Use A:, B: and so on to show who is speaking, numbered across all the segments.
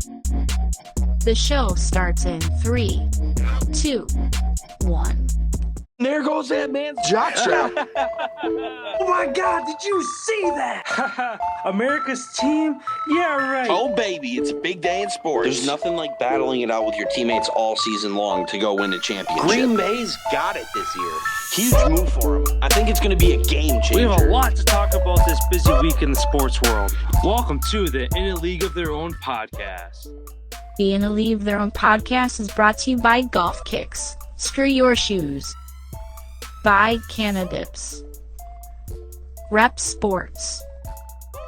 A: The show starts in 3, 2, 1.
B: There goes that man's jock strap. Oh my God, did you see that?
C: America's team? Yeah, right.
B: Oh, baby, it's a big day in sports.
D: There's nothing like battling it out with your teammates all season long to go win a championship.
B: Green Bay's got it this year.
D: Huge move for them. I think it's going to be a game changer.
C: We have a lot to talk about this busy week in the sports world. Welcome to the In a League of Their Own podcast.
A: The In a League of Their Own podcast is brought to you by Golf Kicks. Screw your shoes. By Canadips. Rep Sports.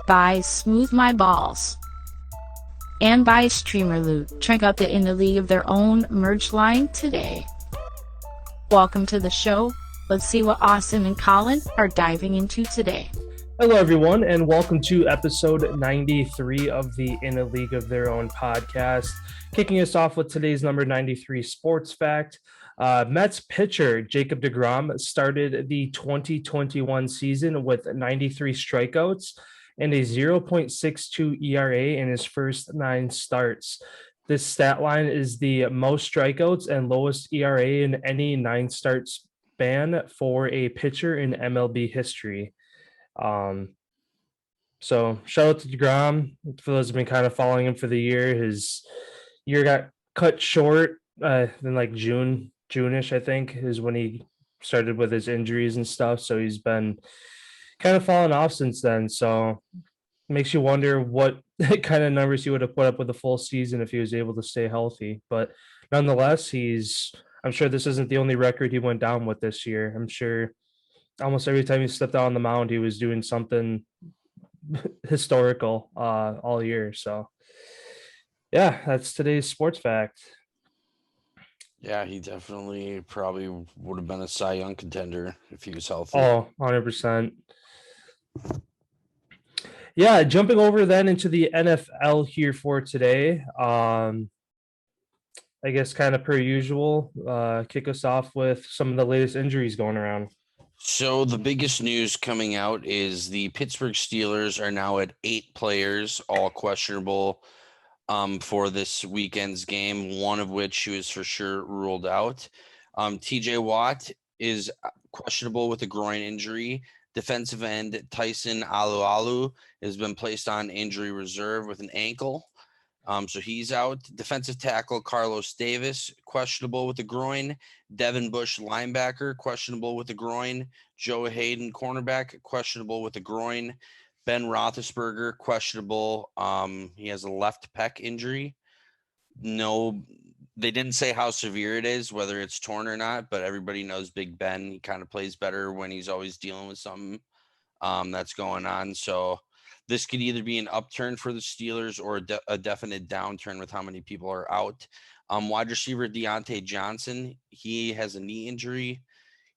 A: By Smooth My Balls. And by Streamer Loot. Check out the In a League of Their Own merch line today. Welcome to the show. Let's see what Austin and Collin are diving into today.
E: Hello, everyone, and welcome to episode 93 of the In a League of Their Own podcast. Kicking us off with today's number 93 sports fact. Mets pitcher Jacob deGrom started the 2021 season with 93 strikeouts and a 0.62 ERA in his first 9 starts. This stat line is the most strikeouts and lowest ERA in any 9-start span for a pitcher in MLB history. So shout out to deGrom. For those who've been kind of following him for the year, his year got cut short in like June-ish, I think, is when he started with his injuries and stuff. So he's been kind of falling off since then. So makes you wonder what kind of numbers he would have put up with a full season if he was able to stay healthy. But nonetheless, I'm sure this isn't the only record he went down with this year. I'm sure almost every time he stepped out on the mound, he was doing something historical all year. So yeah, that's today's sports fact.
D: Yeah, he definitely probably would have been a Cy Young contender if he was healthy.
E: Oh, 100%. Yeah, jumping over then into the NFL here for today. I guess kind of per usual, kick us off with some of the latest injuries going around.
D: So the biggest news coming out is the Pittsburgh Steelers are now at 8 players, all questionable for this weekend's game, one of which was for sure ruled out. TJ Watt is questionable with a groin injury. Defensive end Tyson Alualu has been placed on injury reserve with an ankle. So he's out. Defensive tackle Carlos Davis, questionable with the groin. Devin Bush, linebacker, questionable with the groin. Joe Hayden, cornerback, questionable with the groin. Ben Roethlisberger, questionable. He has a left pec injury. No, they didn't say how severe it is, whether it's torn or not, but everybody knows Big Ben. He kind of plays better when he's always dealing with something that's going on. So this could either be an upturn for the Steelers or a definite downturn with how many people are out. Wide receiver Deontay Johnson, he has a knee injury.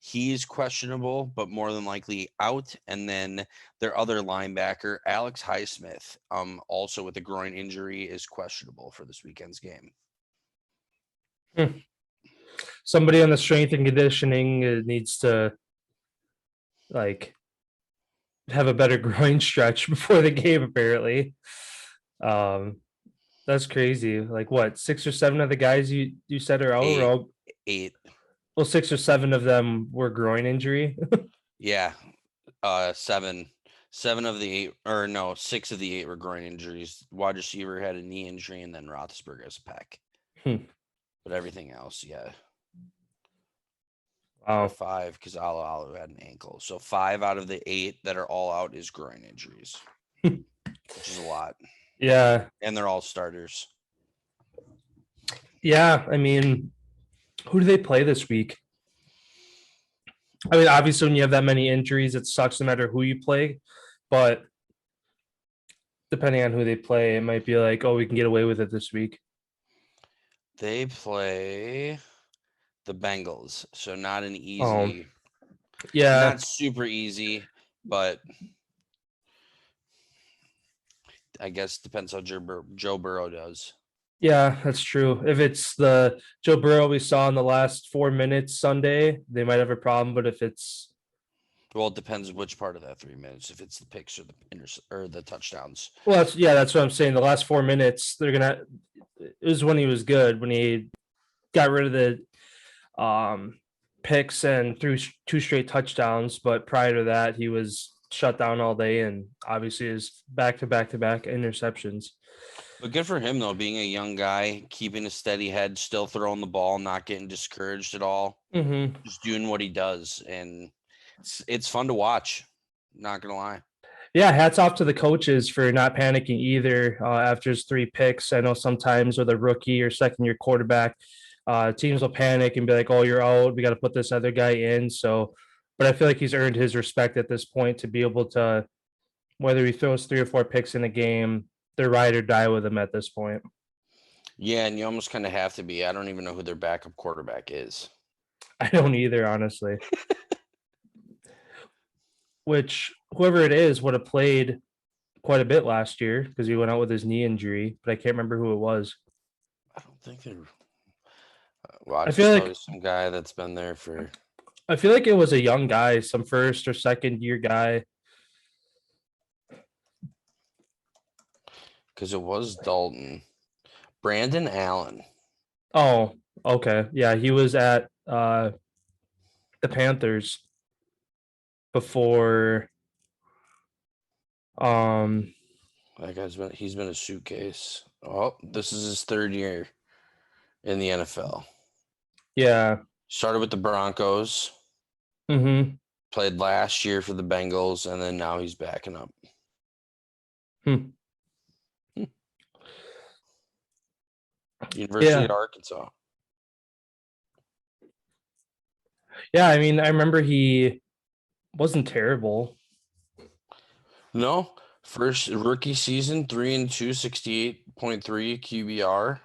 D: He's questionable, but more than likely out. And then their other linebacker, Alex Highsmith, also with a groin injury, is questionable for this weekend's game.
E: Somebody on the strength and conditioning needs to have a better groin stretch before the game, apparently. That's crazy. Like what, 6 or 7 of the guys you said are out?
D: 8.
E: Well, 6 or 7 of them were groin injury.
D: Yeah. 7 of the 8, or no, 6 of the 8 were groin injuries. Wide receiver had a knee injury, and then Roethlisberger has a pec. But everything else, yeah.
E: Wow.
D: 5 because Alu had an ankle. So 5 out of the 8 that are all out is groin injuries, which is a lot.
E: Yeah.
D: And they're all starters.
E: Yeah, I mean, who do they play this week? I mean, obviously, when you have that many injuries, it sucks no matter who you play. But depending on who they play, it might be like, oh, we can get away with it this week.
D: They play the Bengals, so not an easy, not super easy, but I guess depends how Joe Burrow does.
E: Yeah, that's true. If it's the Joe Burrow we saw in the last 4 minutes Sunday, they might have a problem. But if it's
D: Well, it depends which part of that 3 minutes. If it's the picks or the touchdowns.
E: Well, that's what I'm saying. The last 4 minutes, they're gonna it was when he was good, when he got rid of the picks and threw 2 straight touchdowns. But prior to that, he was shut down all day, and obviously his back-to-back interceptions.
D: But good for him, though, being a young guy, keeping a steady head, still throwing the ball, not getting discouraged at all, just doing what he does. And it's fun to watch, not going to lie.
E: Yeah, hats off to the coaches for not panicking either after his 3 picks. I know sometimes with a rookie or second-year quarterback, teams will panic and be like, oh, you're out. We got to put this other guy in. So, but I feel like he's earned his respect at this point to be able to, whether he throws 3 or 4 picks in a game, they're ride or die with him at this point.
D: Yeah, and you almost kind of have to be. I don't even know who their backup quarterback is.
E: I don't either, honestly. Which whoever it is would have played quite a bit last year because he went out with his knee injury, but I can't remember who it was.
D: I don't think they're. Well,
E: I feel like
D: some guy that's been there for.
E: I feel like it was a young guy, some first or second year guy.
D: Because it was Dalton. Brandon Allen.
E: Oh, okay. Yeah, he was at the Panthers before
D: that guy's he's been a suitcase. Oh, this is his 3rd year in the NFL.
E: Yeah.
D: Started with the Broncos.
E: Mm-hmm.
D: Played last year for the Bengals, and then now he's backing up. University of Arkansas.
E: Yeah, I mean, I remember he wasn't terrible.
D: No, first rookie season, 3-2, 68.3 QBR.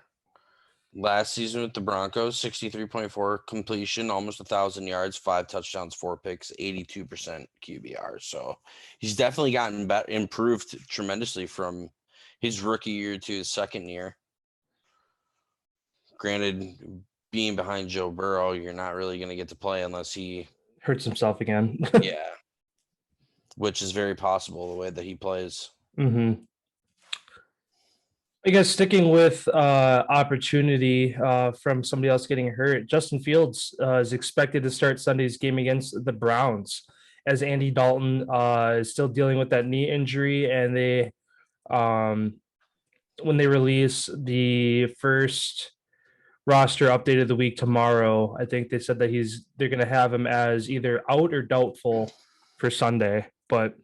D: Last season with the Broncos, 63.4 completion, almost 1,000 yards, 5 touchdowns, 4 picks, 82% QBR. So he's definitely gotten improved tremendously from his rookie year to his second year. Granted, being behind Joe Burrow, you're not really going to get to play unless he
E: hurts himself again.
D: Yeah, which is very possible the way that he plays.
E: Mm-hmm. I guess sticking with opportunity from somebody else getting hurt, Justin Fields is expected to start Sunday's game against the Browns, as Andy Dalton is still dealing with that knee injury, and they when they release the first roster update of the week tomorrow, I think they said that they're going to have him as either out or doubtful for Sunday. But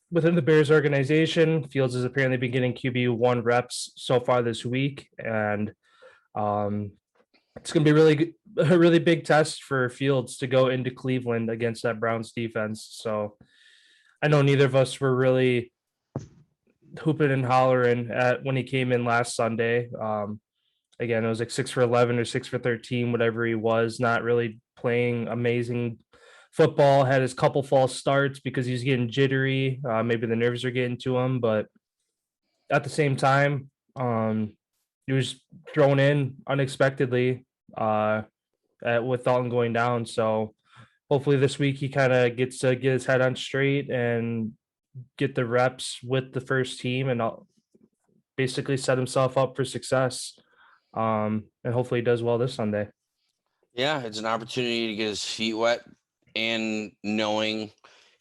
E: within the Bears organization, Fields has apparently been getting QB1 reps so far this week, and it's going to be a really big test for Fields to go into Cleveland against that Browns defense. So I know neither of us were really hooping and hollering when he came in last Sunday. Again, it was like 6 for 11 or 6 for 13, whatever he was, not really playing amazing football, had his couple false starts because he was getting jittery. Maybe the nerves are getting to him, but at the same time, he was thrown in unexpectedly with Dalton going down. So hopefully this week he kind of gets to get his head on straight and get the reps with the first team and basically set himself up for success. And hopefully he does well this Sunday.
D: Yeah, it's an opportunity to get his feet wet, and knowing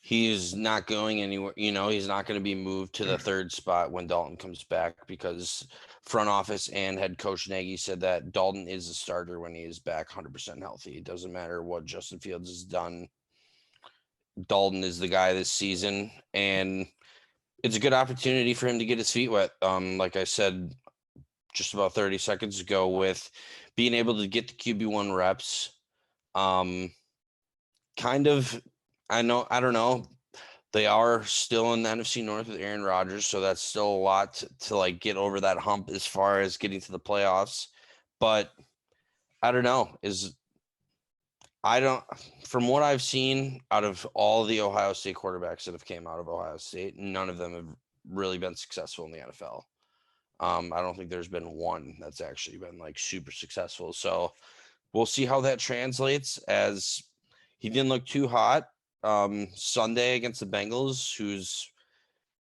D: he's not going anywhere, he's not going to be moved to the 3rd spot when Dalton comes back, because front office and head coach Nagy said that Dalton is a starter when he is back 100% healthy. It doesn't matter what Justin Fields has done. Dalton is the guy this season, and it's a good opportunity for him to get his feet wet. Like I said just about 30 seconds ago, with being able to get the QB1 reps. I don't know. They are still in the NFC North with Aaron Rodgers, so that's still a lot to like get over that hump as far as getting to the playoffs. But I don't know. From what I've seen out of all the Ohio State quarterbacks that have came out of Ohio State, none of them have really been successful in the NFL. I don't think there's been one that's actually been like super successful. So we'll see how that translates, as he didn't look too hot Sunday against the Bengals, who's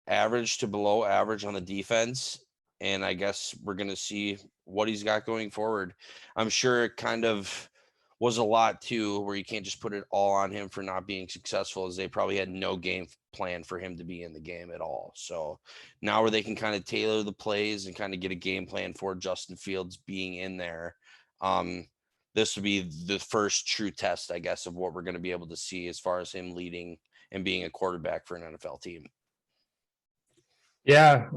D: average to below average on the defense. and I guess we're going to see what he's got going forward. I'm sure it kind of was a lot too, where you can't just put it all on him for not being successful, as they probably had no game plan for him to be in the game at all. So now where they can kind of tailor the plays and kind of get a game plan for Justin Fields being in there, this would be the first true test, I guess, of what we're going to be able to see as far as him leading and being a quarterback for an NFL team.
E: Yeah.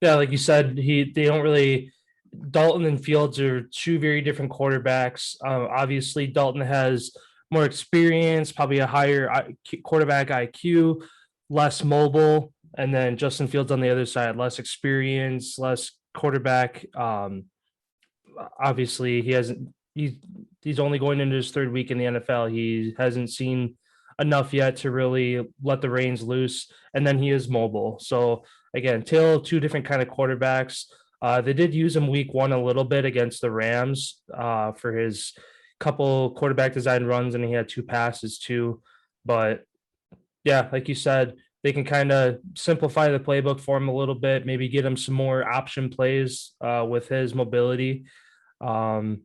E: Yeah, like you said, they don't really. Dalton and Fields are two very different quarterbacks. Obviously, Dalton has more experience, probably a higher quarterback IQ, less mobile, and then Justin Fields on the other side, less experience, less quarterback. Obviously, he's only going into his third week in the NFL. He hasn't seen enough yet to really let the reins loose, and then he is mobile. So again, two different kind of quarterbacks. They did use him week 1 a little bit against the Rams for his couple quarterback design runs, and he had 2 passes too. But yeah, like you said, they can kind of simplify the playbook for him a little bit, maybe get him some more option plays with his mobility. Yeah,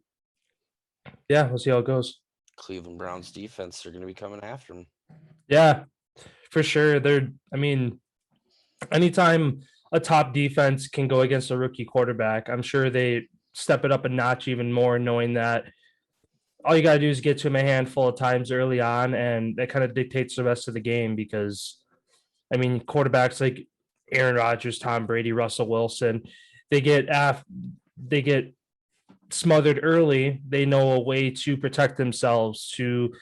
E: we'll see how it goes.
D: Cleveland Browns defense, they're going to be coming after him.
E: Yeah, for sure. Anytime a top defense can go against a rookie quarterback, I'm sure they step it up a notch even more, knowing that all you got to do is get to him a handful of times early on, and that kind of dictates the rest of the game. Because, I mean, quarterbacks like Aaron Rodgers, Tom Brady, Russell Wilson, they get smothered early. They know a way to protect themselves, to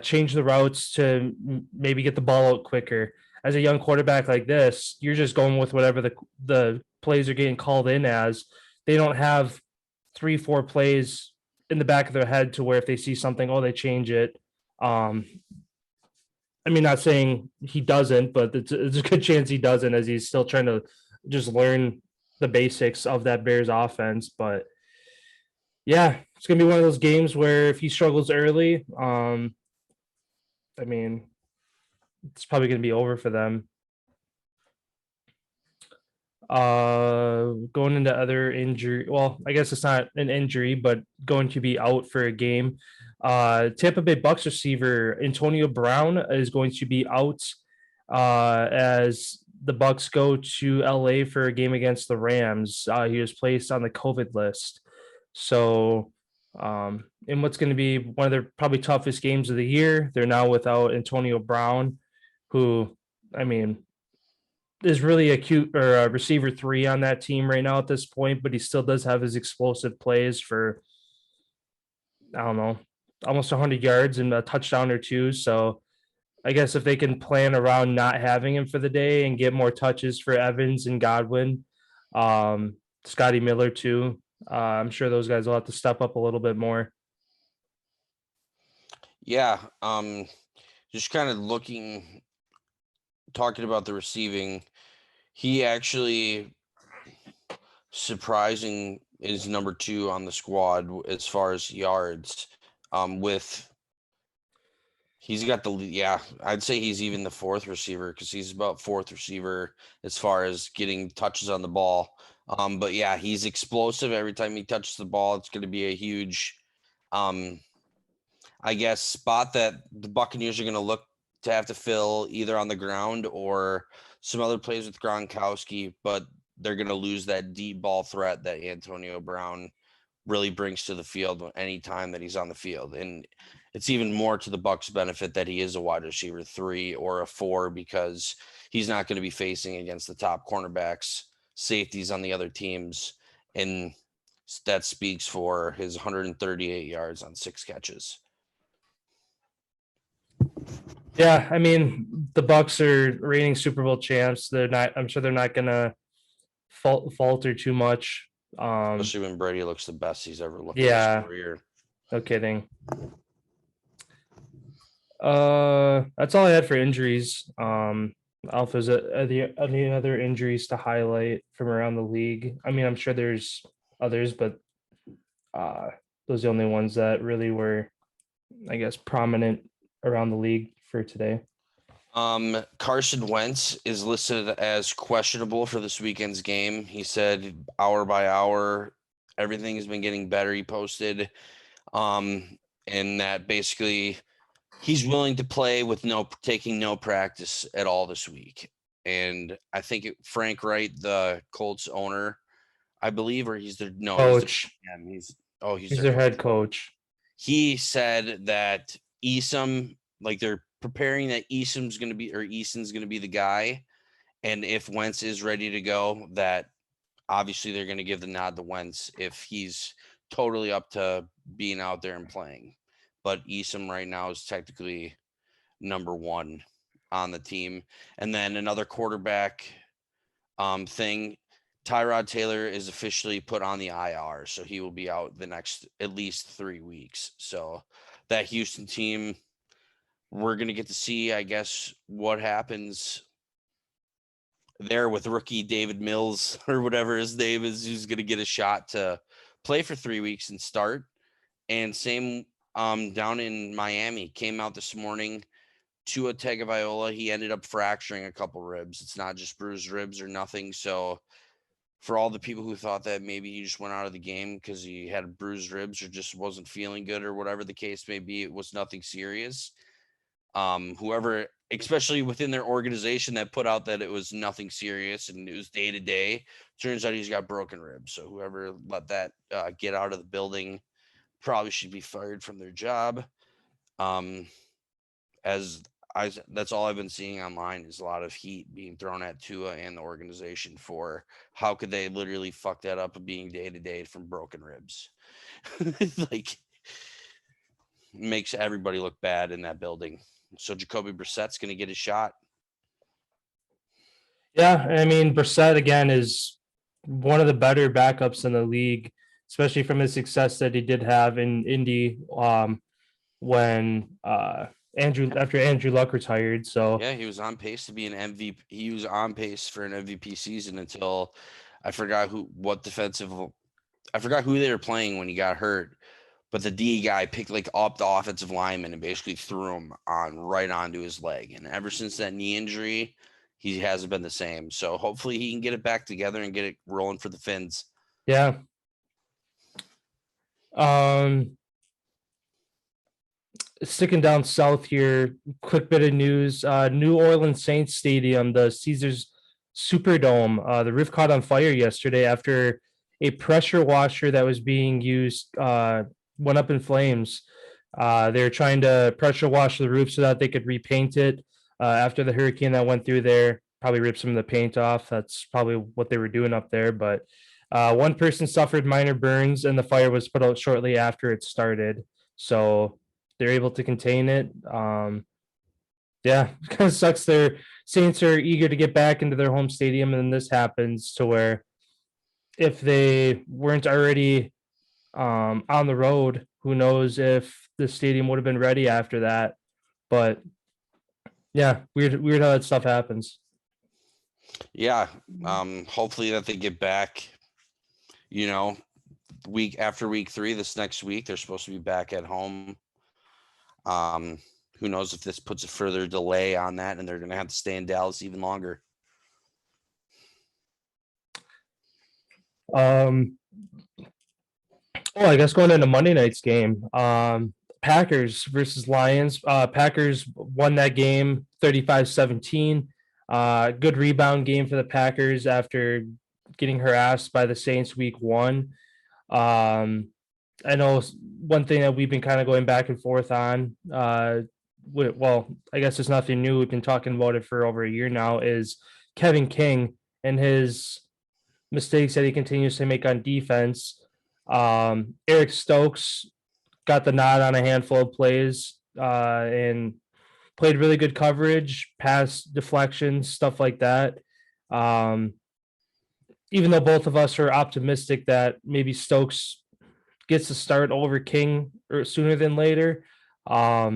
E: change the routes, to maybe get the ball out quicker. As a young quarterback like this, you're just going with whatever the plays are getting called in as. They don't have 3-4 plays in the back of their head to where if they see something, they change it. I mean, not saying he doesn't, but it's a good chance he doesn't, as he's still trying to just learn the basics of that Bears offense. But yeah, it's going to be one of those games where if he struggles early, I mean, it's probably going to be over for them. Going into other injury. Well, I guess it's not an injury, but going to be out for a game. Tampa Bay Bucks receiver Antonio Brown is going to be out as the Bucks go to LA for a game against the Rams. He was placed on the COVID list. So, in what's going to be one of their probably toughest games of the year, they're now without Antonio Brown, who, I mean, is really a receiver 3 on that team right now at this point, but he still does have his explosive plays for, I don't know, almost 100 yards and a touchdown or 2. So I guess if they can plan around not having him for the day and get more touches for Evans and Godwin, Scotty Miller too, I'm sure those guys will have to step up a little bit more.
D: Yeah. Just kind of talking about the receiving, he actually surprising is number 2 on the squad as far as yards. He's got I'd say he's even the 4th receiver, because he's about 4th receiver as far as getting touches on the ball. But yeah, he's explosive every time he touches the ball. It's going to be a huge, I guess, spot that the Buccaneers are going to look to have to fill either on the ground or some other plays with Gronkowski, but they're going to lose that deep ball threat that Antonio Brown really brings to the field any time that he's on the field. And it's even more to the Bucs' benefit that he is a wide receiver 3 or a 4, because he's not going to be facing against the top cornerbacks, safeties on the other teams. And that speaks for his 138 yards on 6 catches.
E: Yeah, I mean, the Bucs are reigning Super Bowl champs. I'm sure they're not gonna falter too much.
D: Especially when Brady looks the best he's ever looked in his career.
E: No kidding. That's all I had for injuries. Alpha's any other injuries to highlight from around the league? I mean, I'm sure there's others, but those are the only ones that really were, I guess, prominent around the league for today.
D: Carson Wentz is listed as questionable for this weekend's game. He said hour by hour, everything has been getting better. He posted, and that basically he's willing to play with taking no practice at all this week. And I think Frank Wright, the Colts owner, I believe, or he's their
E: coach.
D: He's
E: their head coach.
D: He said that Eason, like they're preparing that Eason's going to be the guy. And if Wentz is ready to go, that obviously they're going to give the nod to Wentz if he's totally up to being out there and playing. But Eason right now is technically number one on the team. And then another quarterback thing, Tyrod Taylor is officially put on the IR, so he will be out the next at least 3 weeks. So that Houston team, we're going to get to see, I guess, what happens there with rookie David Mills or whatever his name is, who's going to get a shot to play for 3 weeks and start. And same down in Miami, came out this morning. Tua Tagovailoa, he ended up fracturing a couple ribs. It's not just bruised ribs or nothing. So for all the people who thought that maybe he just went out of the game because he had bruised ribs or just wasn't feeling good or whatever the case may be, it was nothing serious. Whoever, especially within their organization, that put out that it was nothing serious and it was day to day, turns out he's got broken ribs. So whoever let that get out of the building probably should be fired from their job. That's all I've been seeing online is a lot of heat being thrown at Tua and the organization for how could they literally fuck that up of being day to day from broken ribs. Like, makes everybody look bad in that building. So Jacoby Brissett's going to get a shot.
E: Yeah, I mean, Brissett, again, is one of the better backups in the league, especially from his success that he did have in Indy when after Andrew Luck retired. So
D: yeah, he was on pace to be an MVP. He was on pace for an MVP season until I forgot who they were playing when he got hurt. But the D guy picked up the offensive lineman and basically threw him right onto his leg. And ever since that knee injury, he hasn't been the same. So hopefully he can get it back together and get it rolling for the Finns.
E: Yeah. Sticking down south here, quick bit of news. New Orleans Saints Stadium, the Caesars Superdome, the roof caught on fire yesterday after a pressure washer that was being used went up in flames. They were trying to pressure wash the roof so that they could repaint it after the hurricane that went through there. Probably ripped some of the paint off. That's probably what they were doing up there. But one person suffered minor burns, and the fire was put out shortly after it started. So they're able to contain it. Yeah, it kind of sucks. Their Saints are eager to get back into their home stadium, and this happens to where if they weren't already on the road, who knows if the stadium would have been ready after that. But yeah, weird how that stuff happens.
D: Yeah. Hopefully that they get back, week after week 3, this next week, they're supposed to be back at home. Who knows if this puts a further delay on that and they're going to have to stay in Dallas even longer.
E: I guess going into Monday night's game, Packers versus Lions. Packers won that game 35-17. Good rebound game for the Packers after getting harassed by the Saints week 1. I know one thing that we've been kind of going back and forth on, I guess it's nothing new. We've been talking about it for over a year now, is Kevin King and his mistakes that he continues to make on defense. Eric Stokes got the nod on a handful of plays and played really good coverage, pass deflections, stuff like that. Even though both of us are optimistic that maybe Stokes gets to start over King or sooner than later. I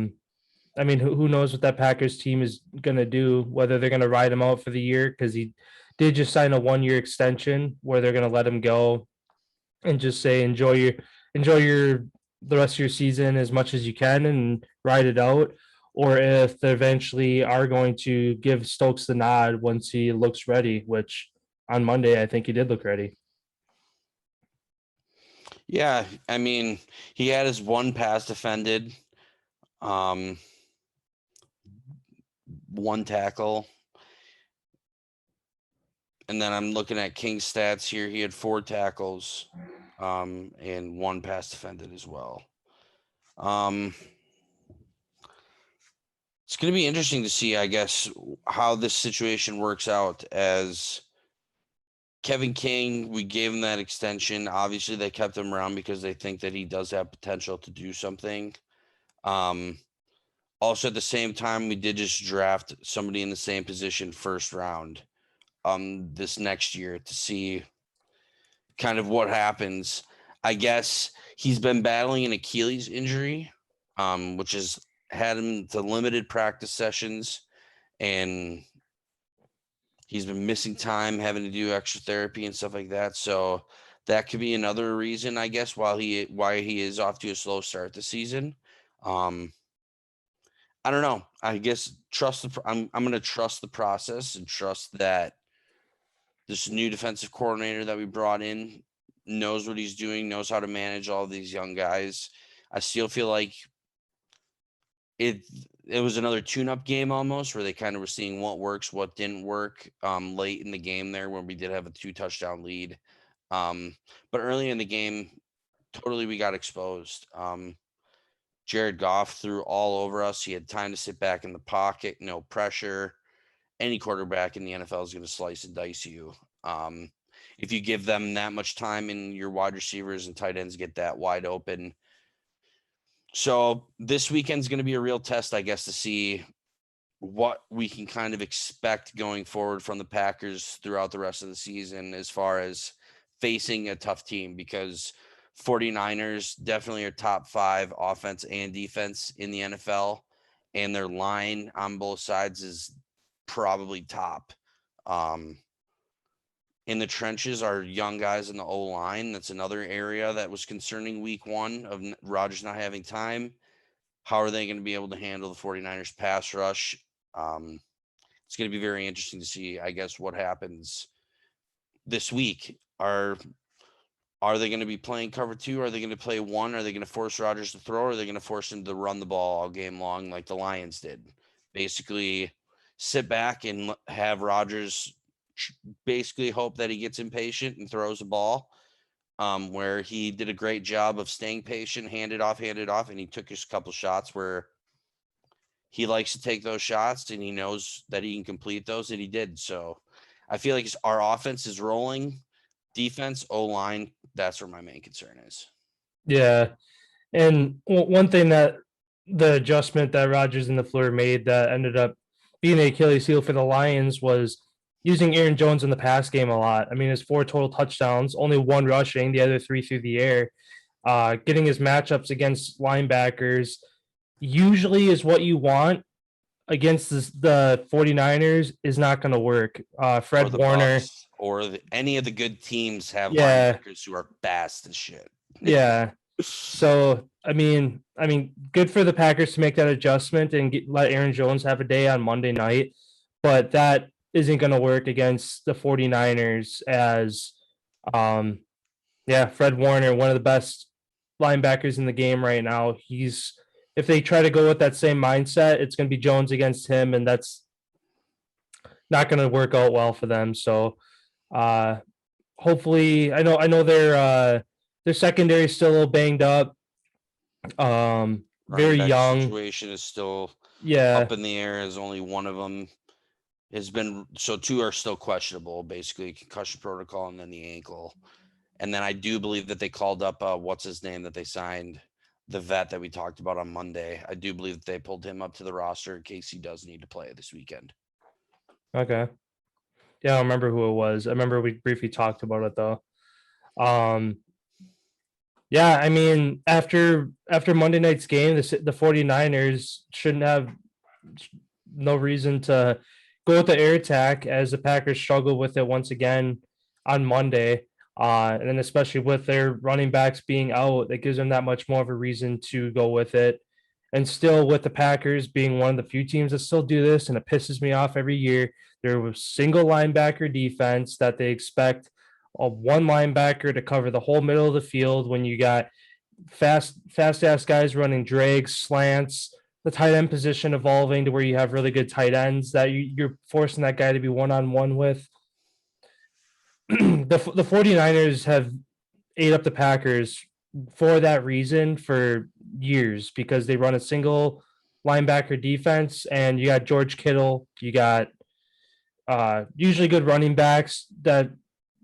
E: mean, who knows what that Packers team is going to do, whether they're going to ride him out for the year, because he did just sign a 1-year extension where they're going to let him go and just say, enjoy the rest of your season as much as you can and ride it out. or if they eventually are going to give Stokes the nod once he looks ready, which on Monday, I think he did look ready.
D: Yeah, I mean, he had his one pass defended, one tackle. And then I'm looking at King's stats here. He had 4 tackles and 1 pass defended as well. It's going to be interesting to see, I guess, how this situation works out. As Kevin King, we gave him that extension. Obviously, they kept him around because they think that he does have potential to do something. Also, at the same time, we did just draft somebody in the same position first round this next year to see kind of what happens. I guess he's been battling an Achilles injury, which has had him to limited practice sessions, and he's been missing time, having to do extra therapy and stuff like that. So that could be another reason, I guess, why he is off to a slow start this season. I don't know. I guess I'm going to trust the process and trust that this new defensive coordinator that we brought in knows what he's doing, knows how to manage all these young guys. I still feel like it was another tune-up game almost, where they kind of were seeing what works, what didn't work late in the game there when we did have a 2-touchdown lead. But early in the game, totally we got exposed. Jared Goff threw all over us. He had time to sit back in the pocket, no pressure. Any quarterback in the NFL is going to slice and dice you. If you give them that much time and your wide receivers and tight ends get that wide open. So this weekend's going to be a real test, I guess, to see what we can kind of expect going forward from the Packers throughout the rest of the season as far as facing a tough team, because 49ers definitely are top 5 offense and defense in the NFL, and their line on both sides is probably top. In the trenches are young guys in the O-line. That's another area that was concerning week 1 of Rodgers not having time. How are they going to be able to handle the 49ers pass rush? It's going to be very interesting to see, I guess, what happens this week. Are they going to be playing cover 2? Are they going to play 1? Are they going to force Rodgers to throw? Or are they going to force him to run the ball all game long like the Lions did? Basically, sit back and have Rodgers basically hope that he gets impatient and throws the ball, where he did a great job of staying patient, hand it off, and he took his couple shots where he likes to take those shots and he knows that he can complete those, and he did. So I feel like our offense is rolling. Defense, O-line, that's where my main concern is.
E: Yeah. And one thing that the adjustment that Rodgers and LaFleur made that ended up being the Achilles heel for the Lions was using Aaron Jones in the pass game a lot. I mean, his 4 total touchdowns, only 1 rushing, the other 3 through the air. Getting his matchups against linebackers usually is what you want. Against the 49ers is not going to work. Fred Warner.
D: Bucks or any of the good teams have linebackers who are fast as shit.
E: Yeah. So, I mean, good for the Packers to make that adjustment and let Aaron Jones have a day on Monday night. But that isn't going to work against the 49ers as, Fred Warner, one of the best linebackers in the game right now. If they try to go with that same mindset, it's going to be Jones against him, and that's not going to work out well for them. So, hopefully, I know their secondary is still a little banged up. Very young.
D: Situation is still up in the air, as only one of them has been. So 2 are still questionable, basically concussion protocol and then the ankle. And then I do believe that they called up what's his name that they signed, the vet that we talked about on Monday. I do believe that they pulled him up to the roster in case he does need to play this weekend.
E: Okay. Yeah, I don't remember who it was. I remember we briefly talked about it though. Yeah, I mean, after Monday night's game, the 49ers shouldn't have no reason to go with the air attack, as the Packers struggle with it once again on Monday. And then especially with their running backs being out, that gives them that much more of a reason to go with it. And still, with the Packers being one of the few teams that still do this, and it pisses me off every year, they're a single linebacker defense that they expect a one linebacker to cover the whole middle of the field when you got fast ass guys running drags, slants, the tight end position evolving to where you have really good tight ends that you're forcing that guy to be one-on-one with. the 49ers have ate up the Packers for that reason for years because they run a single linebacker defense, and you got George Kittle, you got usually good running backs that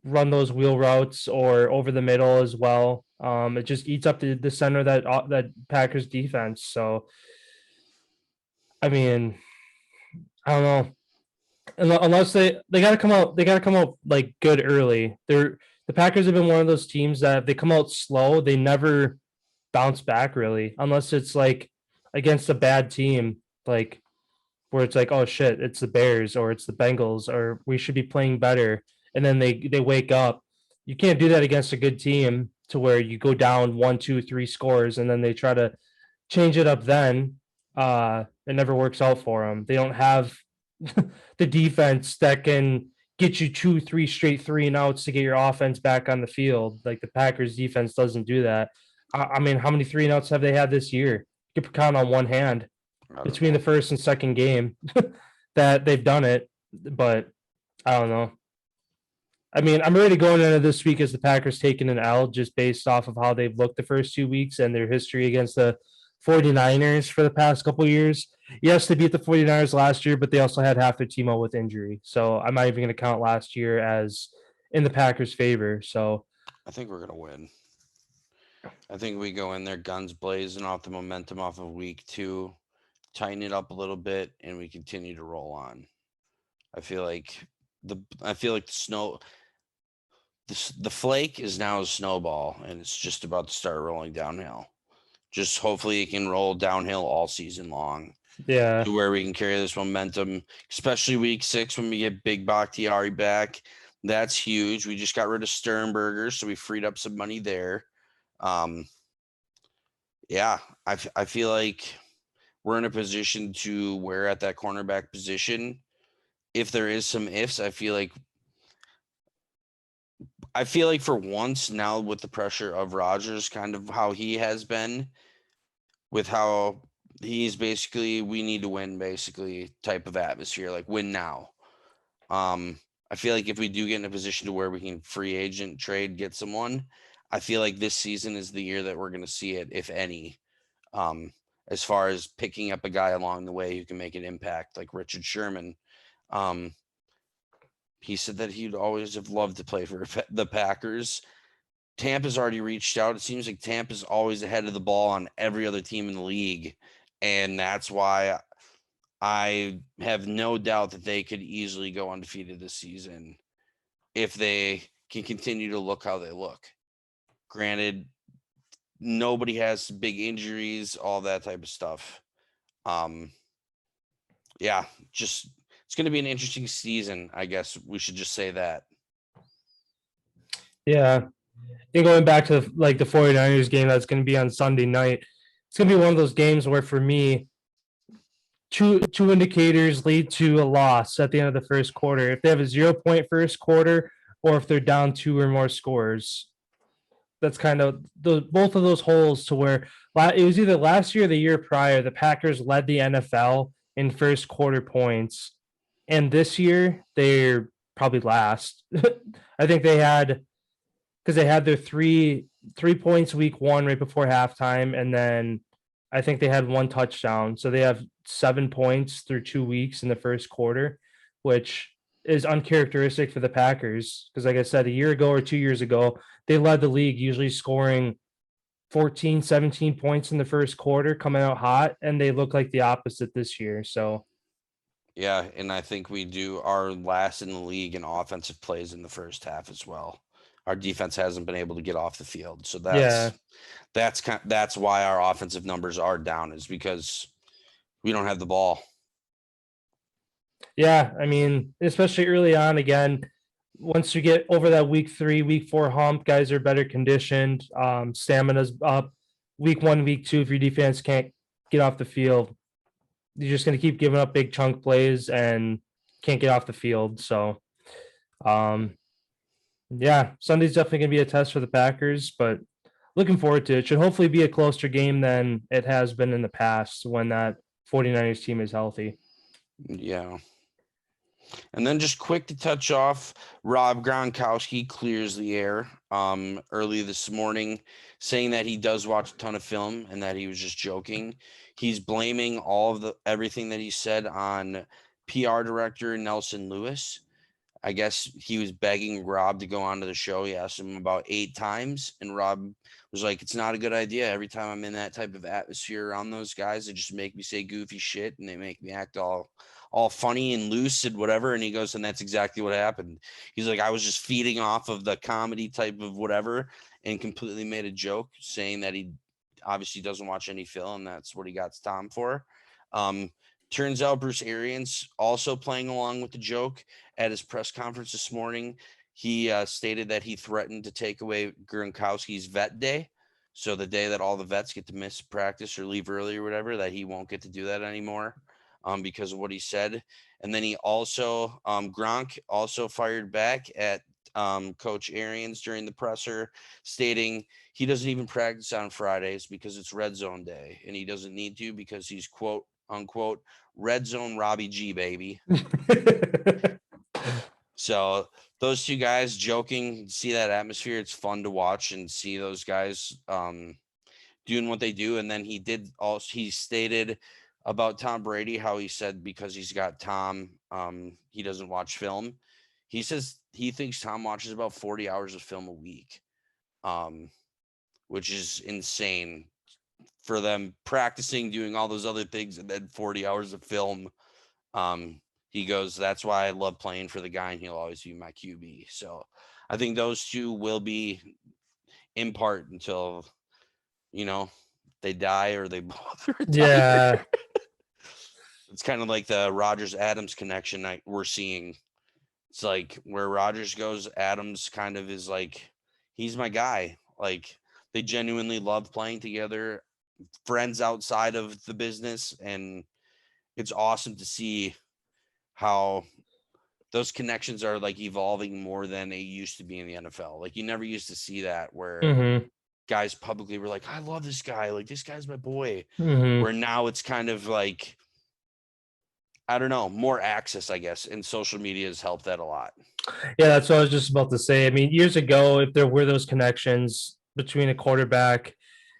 E: run those wheel routes or over the middle as well. It just eats up the center of that Packers defense. So, I mean, I don't know. Unless they got to come out like good early. The Packers have been one of those teams that if they come out slow, they never bounce back really, unless it's like against a bad team, like where it's like, oh shit, it's the Bears or it's the Bengals or we should be playing better, and then they wake up. You can't do that against a good team to where you go down 1, 2, 3 scores and then they try to change it up. Then it never works out for them. They don't have the defense that can get you 2, 3 straight 3-and-outs to get your offense back on the field. Like the Packers defense doesn't do that. I mean, how many 3-and-outs have they had this year? You can count on one hand between the first and second game that they've done it, but I don't know. I mean, I'm already going into this week as the Packers taking an L just based off of how they've looked the first 2 weeks and their history against the 49ers for the past couple of years. Yes, they beat the 49ers last year, but they also had half their team out with injury. So I'm not even going to count last year as in the Packers' favor. So
D: I think we're going to win. I think we go in there guns blazing off the momentum off of week 2, tighten it up a little bit, and we continue to roll on. I feel like the flake is now a snowball, and it's just about to start rolling downhill. Just hopefully it can roll downhill all season long.
E: Yeah.
D: To where we can carry this momentum, especially week 6 when we get Big Bakhtiari back. That's huge. We just got rid of Sternberger, so we freed up some money there. Yeah, I feel like we're in a position to where at that cornerback position, if there is some ifs, I feel like for once now with the pressure of Rodgers, kind of how he has been, with how he's basically, we need to win basically type of atmosphere, like win now. I feel like if we do get in a position to where we can free agent trade, get someone, I feel like this season is the year that we're going to see it, if any, as far as picking up a guy along the way who can make an impact, like Richard Sherman. He said that he'd always have loved to play for the Packers. Tampa's already reached out. It seems like Tampa's always ahead of the ball on every other team in the league. And that's why I have no doubt that they could easily go undefeated this season if they can continue to look how they look. Granted, nobody has big injuries, all that type of stuff. Yeah, just it's going to be an interesting season, I guess we should just say that.
E: Yeah. And going back to the 49ers game that's going to be on Sunday night, it's going to be one of those games where for me, two indicators lead to a loss at the end of the first quarter. If they have a 0-point first quarter or if they're down 2 or more scores. That's kind of both of those holes to where it was either last year or the year prior, the Packers led the NFL in first quarter points. And this year, they're probably last. I think they had their three points week 1 right before halftime. And then I think they had 1 touchdown. So they have 7 points through 2 weeks in the first quarter, which is uncharacteristic for the Packers. Because like I said, a year ago or 2 years ago, they led the league usually scoring 14, 17 points in the first quarter, coming out hot. And they look like the opposite this year. So.
D: Yeah, and I think we are last in the league in offensive plays in the first half as well. Our defense hasn't been able to get off the field, so that's why our offensive numbers are down, is because we don't have the ball.
E: Yeah, I mean, especially early on. Again, once you get over that week 3, week 4 hump, guys are better conditioned. Stamina's up. Week 1, week 2, if your defense can't get off the field. You're just going to keep giving up big chunk plays and can't get off the field. So, yeah, Sunday's definitely going to be a test for the Packers, but looking forward to it. Should hopefully be a closer game than it has been in the past when that 49ers team is healthy.
D: Yeah. And then just quick to touch off, Rob Gronkowski clears the air early this morning, saying that he does watch a ton of film and that he was just joking. He's blaming everything that he said on PR director Nelson Lewis. I guess he was begging Rob to go onto the show. He asked him about 8 times, and Rob was like, it's not a good idea. Every time I'm in that type of atmosphere around those guys, they just make me say goofy shit, and they make me act all funny and loose and whatever. And he goes, and that's exactly what happened. He's like, I was just feeding off of the comedy type of whatever and completely made a joke saying that he obviously doesn't watch any film. That's what he got Tom for. Turns out Bruce Arians also playing along with the joke at his press conference this morning. He stated that he threatened to take away Gronkowski's vet day. So the day that all the vets get to miss practice or leave early or whatever, that he won't get to do that anymore because of what he said. And then he also, Gronk also fired back at Coach Arians during the presser, stating he doesn't even practice on Fridays because it's red zone day. And he doesn't need to because he's quote unquote red zone Robbie G, baby. So those two guys joking, see that atmosphere. It's fun to watch and see those guys doing what they do. And then he stated about Tom Brady, how he said because he's got Tom, he doesn't watch film. He says he thinks Tom watches about 40 hours of film a week, which is insane for them practicing, doing all those other things, and then 40 hours of film. He goes, that's why I love playing for the guy, and he'll always be my QB. So I think those two will be in part until, they die or they both retire.
E: Yeah.
D: It's kind of like the Rodgers-Adams connection we're seeing. It's like where Rodgers goes, Adams kind of is like, he's my guy. Like, they genuinely love playing together, friends outside of the business, and it's awesome to see how those connections are like evolving more than they used to be in the NFL. Like, you never used to see that where guys publicly were like, I love this guy. Like, this guy's my boy. Where now it's kind of like, I don't know, more access, I guess. And social media has helped that a lot.
E: Yeah, that's what I was just about to say. I mean, years ago, if there were those connections between a quarterback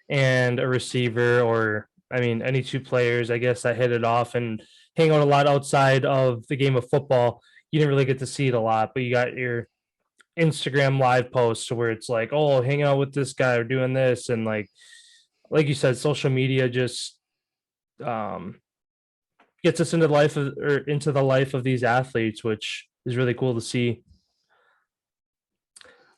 E: and a receiver, or, I mean, any two players, I guess, that hit it off and hang out a lot outside of the game of football, you didn't really get to see it a lot, but you got your Instagram live posts where it's like, oh, hang out with this guy or doing this. And like you said, social media just gets us into the life of these athletes, which is really cool to see.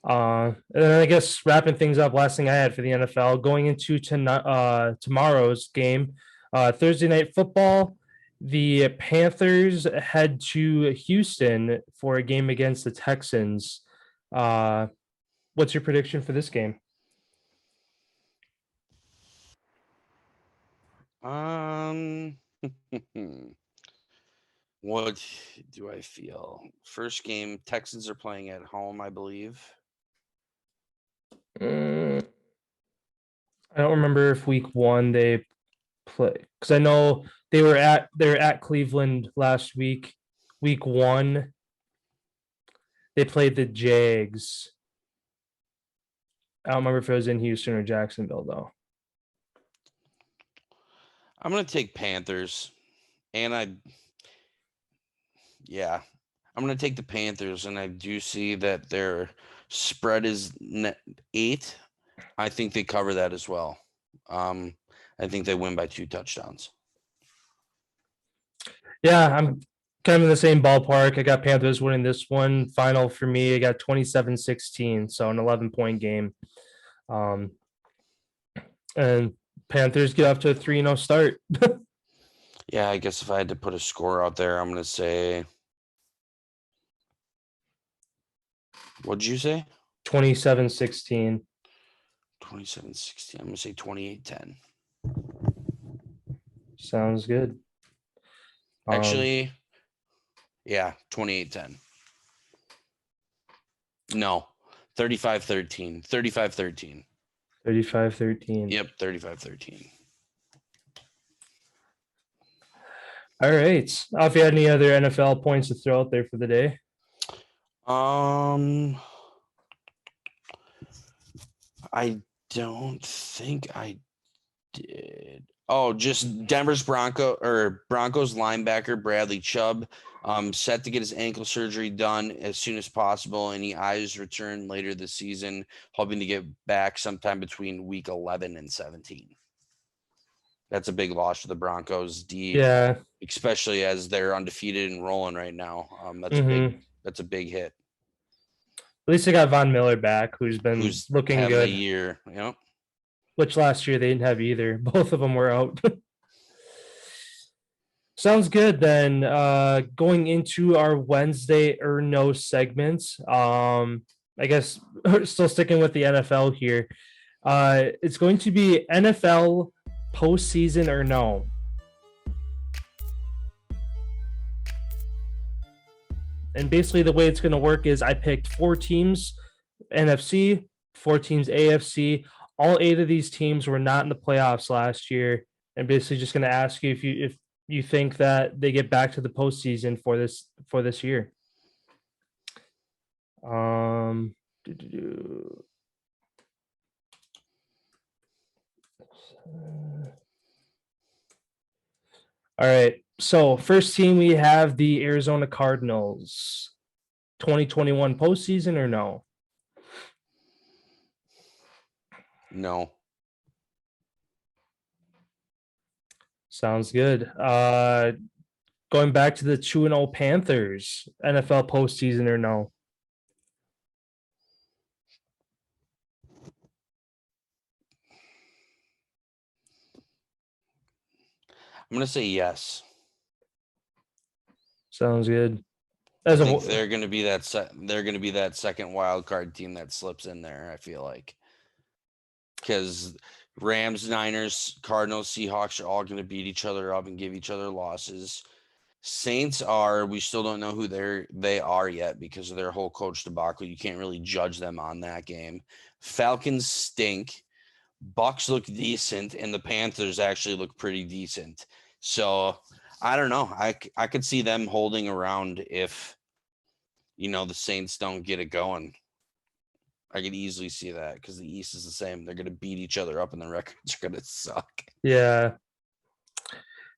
E: And then I guess wrapping things up, last thing I had for the NFL going into tomorrow's game, Thursday night football. The Panthers head to Houston for a game against the Texans. What's your prediction for this game?
D: What do I feel? First game, Texans are playing at home, I believe.
E: I don't remember if week 1 they play, because I know they were at Cleveland last week. Week 1, they played the Jags. I don't remember if it was in Houston or Jacksonville though.
D: I'm gonna take Panthers, and I'm gonna take the Panthers, and I do see that their spread is 8. I think they cover that as well. I think they win by 2 touchdowns.
E: Yeah, I'm kind of in the same ballpark. I got Panthers winning this one. Final for me, I got 27-16, so an 11-point game. And Panthers get off to a 3-0 start.
D: Yeah, I guess if I had to put a score out there, I'm going to say, what'd you say?
E: 27-16.
D: 27-16. I'm going to say 28-10.
E: Sounds good.
D: Actually, yeah, 28-10. No, 35-13. 35-13.
E: 35-13.
D: Yep, 35-13.
E: All right. If you had any other NFL points to throw out there for the day.
D: I don't think I did. Oh, just Denver's Broncos linebacker Bradley Chubb, set to get his ankle surgery done as soon as possible, and he eyes return later this season, hoping to get back sometime between week 11 and 17. That's a big loss for the Broncos D,
E: Yeah.
D: especially as they're undefeated and rolling right now. That's a big hit.
E: At least they got Von Miller back, who's looking
D: having
E: good.
D: a year, yep.
E: Which last year they didn't have either. Both of them were out. Sounds good. Then going into our Wednesday or no segments. I guess we're still sticking with the NFL here. It's going to be NFL postseason or no. And basically the way it's going to work is I picked 4 teams NFC, 4 teams AFC. All 8 of these teams were not in the playoffs last year, and basically just going to ask you if you think that they get back to the postseason for this year. All right. So first team, we have the Arizona Cardinals. 2021 postseason or no?
D: No.
E: Sounds good. Going back to the 2-0 Panthers, NFL postseason or no?
D: I'm going to say yes.
E: Sounds good.
D: I think they're going to be that second wild card team that slips in there, I feel like. Because Rams, Niners, Cardinals, Seahawks are all going to beat each other up and give each other losses. Saints we still don't know who they are yet because of their whole coach debacle. You can't really judge them on that game. Falcons stink. Bucks look decent, and the Panthers actually look pretty decent. So I don't know. I could see them holding around if, the Saints don't get it going. I could easily see that because the East is the same. They're going to beat each other up, and the records are going to suck.
E: Yeah.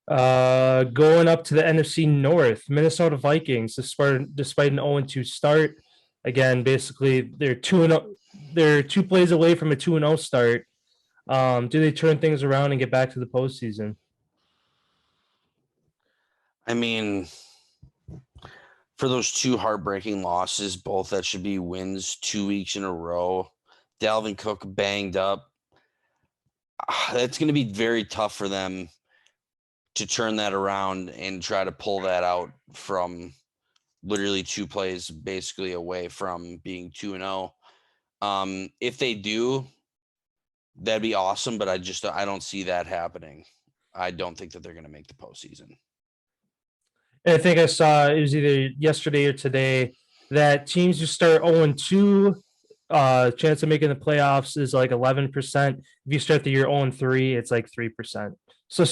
E: Going up to the NFC North, Minnesota Vikings, despite an 0-2 start. Again, basically they're 2-0. They're 2 plays away from a 2-0 start. Do they turn things around and get back to the postseason?
D: I mean, for those 2 heartbreaking losses, both that should be wins 2 weeks in a row. Dalvin Cook banged up. That's going to be very tough for them to turn that around and try to pull that out from literally 2 plays basically away from being 2-0. If they do, that'd be awesome, but I don't see that happening. I don't think that they're going to make the postseason.
E: I think I saw it was either yesterday or today that teams who start 0-2, chance of making the playoffs is like 11%. If you start the year 0-3, it's like 3%. So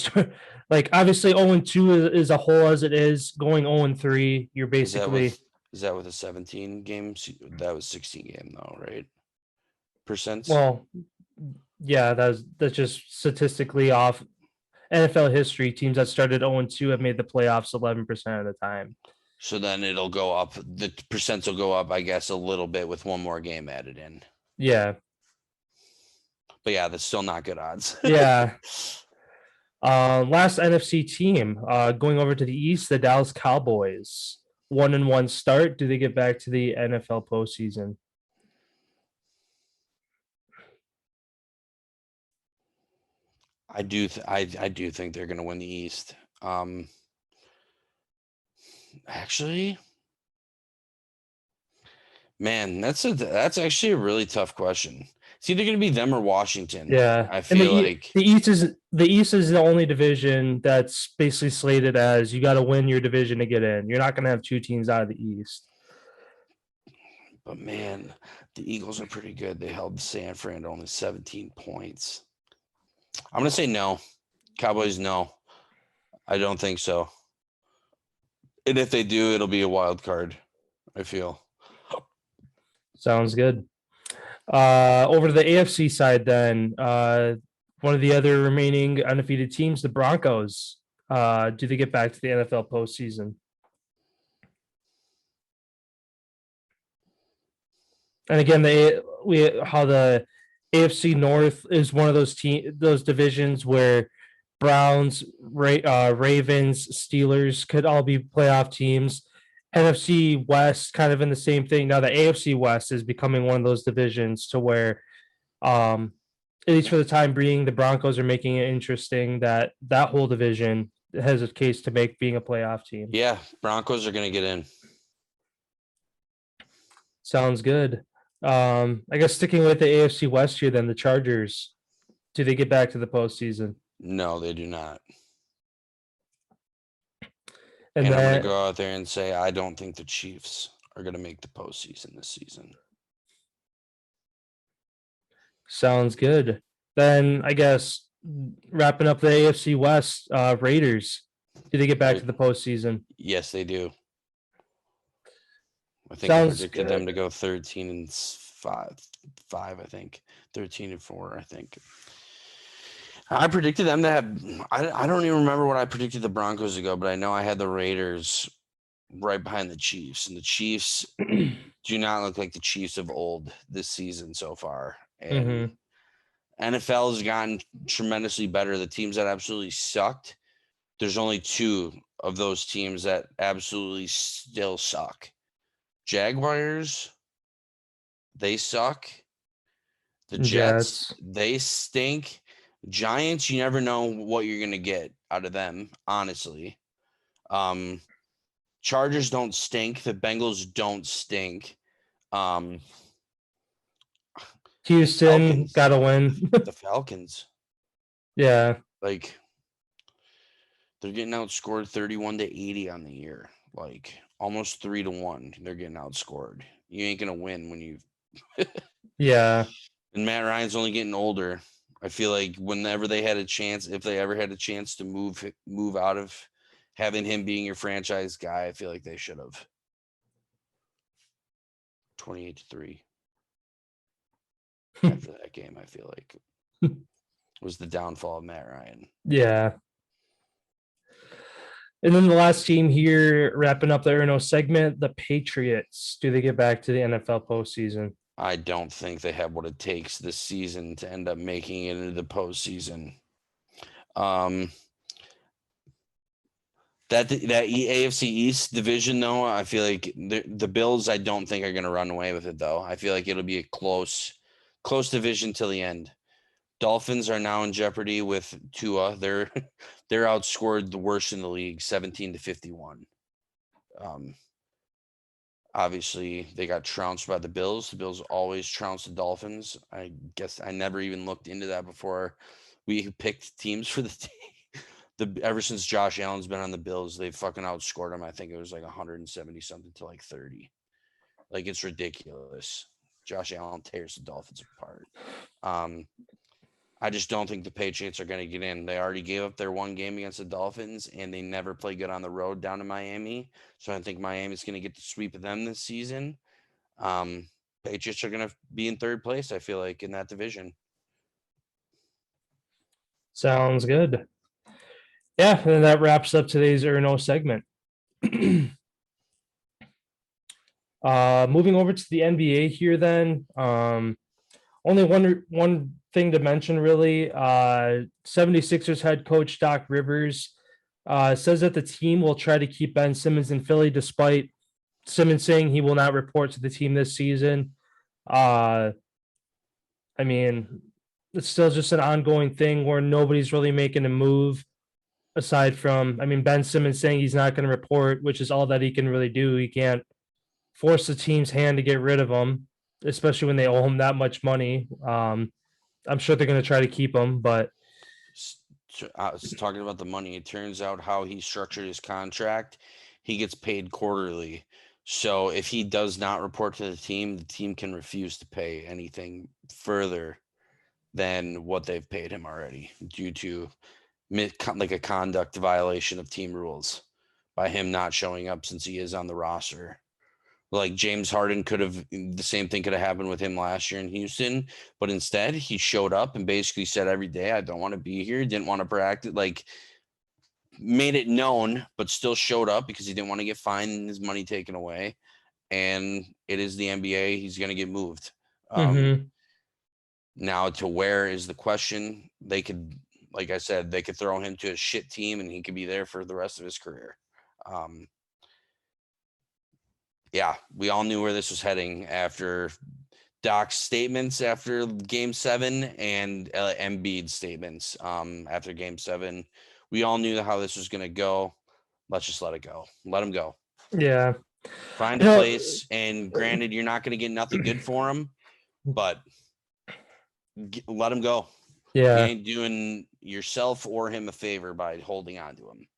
E: obviously 0-2 is a whole as it is. Going 0-3, you're basically.
D: Is that with a 17 games? That was 16 game though, right? Percents.
E: Well, yeah, that's just statistically off NFL history. Teams that started 0-2 have made the playoffs 11% of the time.
D: So then it'll go up. The percents will go up, I guess, a little bit with one more game added in.
E: Yeah.
D: But yeah, that's still not good odds.
E: Yeah. Last NFC team, going over to the East, the Dallas Cowboys. 1-1 start. Do they get back to the NFL postseason?
D: I do think they're going to win the East. Actually, man, that's actually a really tough question It's either going to be them or Washington.
E: Yeah,
D: I feel like
E: the East is the only division that's basically slated as you got to win your division to get in. You're not going to have two teams out of the East.
D: But man, the Eagles are pretty good. They held San Fran to only 17 points. I'm going to say no. Cowboys, no. I don't think so. And if they do, it'll be a wild card, I feel.
E: Sounds good. Over to the AFC side, then, one of the other remaining undefeated teams, the Broncos. Do they get back to the NFL postseason? And again, the AFC North is one of those divisions where Browns, Ravens, Steelers could all be playoff teams. NFC West kind of in the same thing. Now the AFC West is becoming one of those divisions to where, at least for the time being, the Broncos are making it interesting that whole division has a case to make being a playoff team.
D: Yeah, Broncos are going to get in.
E: Sounds good. I guess sticking with the AFC West here, then the Chargers, do they get back to the postseason?
D: No, they do not.
E: And
D: I'm
E: then,
D: going to go out there and say I don't think the Chiefs are going to make the postseason this season.
E: sounds good. Then I guess wrapping up the AFC West, Raiders, do they get back to the postseason?
D: Yes, they do. I think I predicted them to go 13-5, I think. 13-4, I think. I predicted them to have I don't even remember what I predicted the Broncos to go, but I know I had the Raiders right behind the Chiefs. And the Chiefs do not look like the Chiefs of old this season so far. And NFL has gotten tremendously better. The teams that absolutely sucked, there's only two of those teams that absolutely still suck. Jaguars, they suck. The Jets, they stink. Giants, you never know what you're going to get out of them, honestly. Chargers don't stink. The Bengals don't stink.
E: Houston got to win.
D: The Falcons.
E: Yeah.
D: Like, they're getting outscored 31-80 on the year. Like, almost 3-1. They're getting outscored. You ain't going to win when you...
E: Yeah.
D: And Matt Ryan's only getting older. I feel like whenever they had a chance, if they ever had a chance to move out of having him being your franchise guy, I feel like they should have. 28-3. After that game, I feel like was the downfall of Matt Ryan.
E: Yeah. And then the last team here, wrapping up the Ynot segment, the Patriots. Do they get back to the NFL postseason?
D: I don't think they have what it takes this season to end up making it into the postseason. That AFC East division, though, I feel like the Bills, I don't think are going to run away with it, though. I feel like it'll be a close division till the end. Dolphins are now in jeopardy with Tua. They're outscored the worst in the league, 17-51. Obviously, they got trounced by the Bills. The Bills always trounce the Dolphins. I guess I never even looked into that before we picked teams for the team. Ever since Josh Allen's been on the Bills, they've fucking outscored them. I think it was like 170 something to like 30. Like, it's ridiculous. Josh Allen tears the Dolphins apart. I just don't think the Patriots are going to get in. They already gave up their one game against the Dolphins, and they never play good on the road down to Miami. So I think Miami's going to get the sweep of them this season. Patriots are going to be in third place, I feel like, in that division.
E: Sounds good. Yeah, and that wraps up today's Ynot segment. Moving over to the NBA here then. Only one thing to mention, really. 76ers head coach Doc Rivers says that the team will try to keep Ben Simmons in Philly, despite Simmons saying he will not report to the team this season. I mean, it's still just an ongoing thing where nobody's really making a move aside from, Ben Simmons saying he's not going to report, which is all that he can really do. He can't force the team's hand to get rid of him. especially when they owe him that much money. I'm sure they're going to try to keep him, but
D: I was talking about the money. It turns out how he structured his contract, he gets paid quarterly. So if he does not report to the team can refuse to pay anything further than what they've paid him already due to like a conduct violation of team rules by him not showing up since he is on the roster. Like James Harden the same thing could have happened with him last year in Houston, but instead he showed up and basically said every day, I don't want to be here. Didn't want to practice, like made it known, but still showed up because he didn't want to get fined and his money taken away. And it is the NBA. He's going to get moved. Now to where is the question? They could, like I said, they could throw him to a shit team and he could be there for the rest of his career. Yeah, we all knew where this was heading after Doc's statements after Game 7 and Embiid's statements after Game 7. We all knew how this was going to go. Let's just let it go. Let him go.
E: Yeah.
D: Find a place. And granted, you're not going to get nothing good for him, but let him go.
E: Yeah.
D: You ain't doing yourself or him a favor by holding on to him.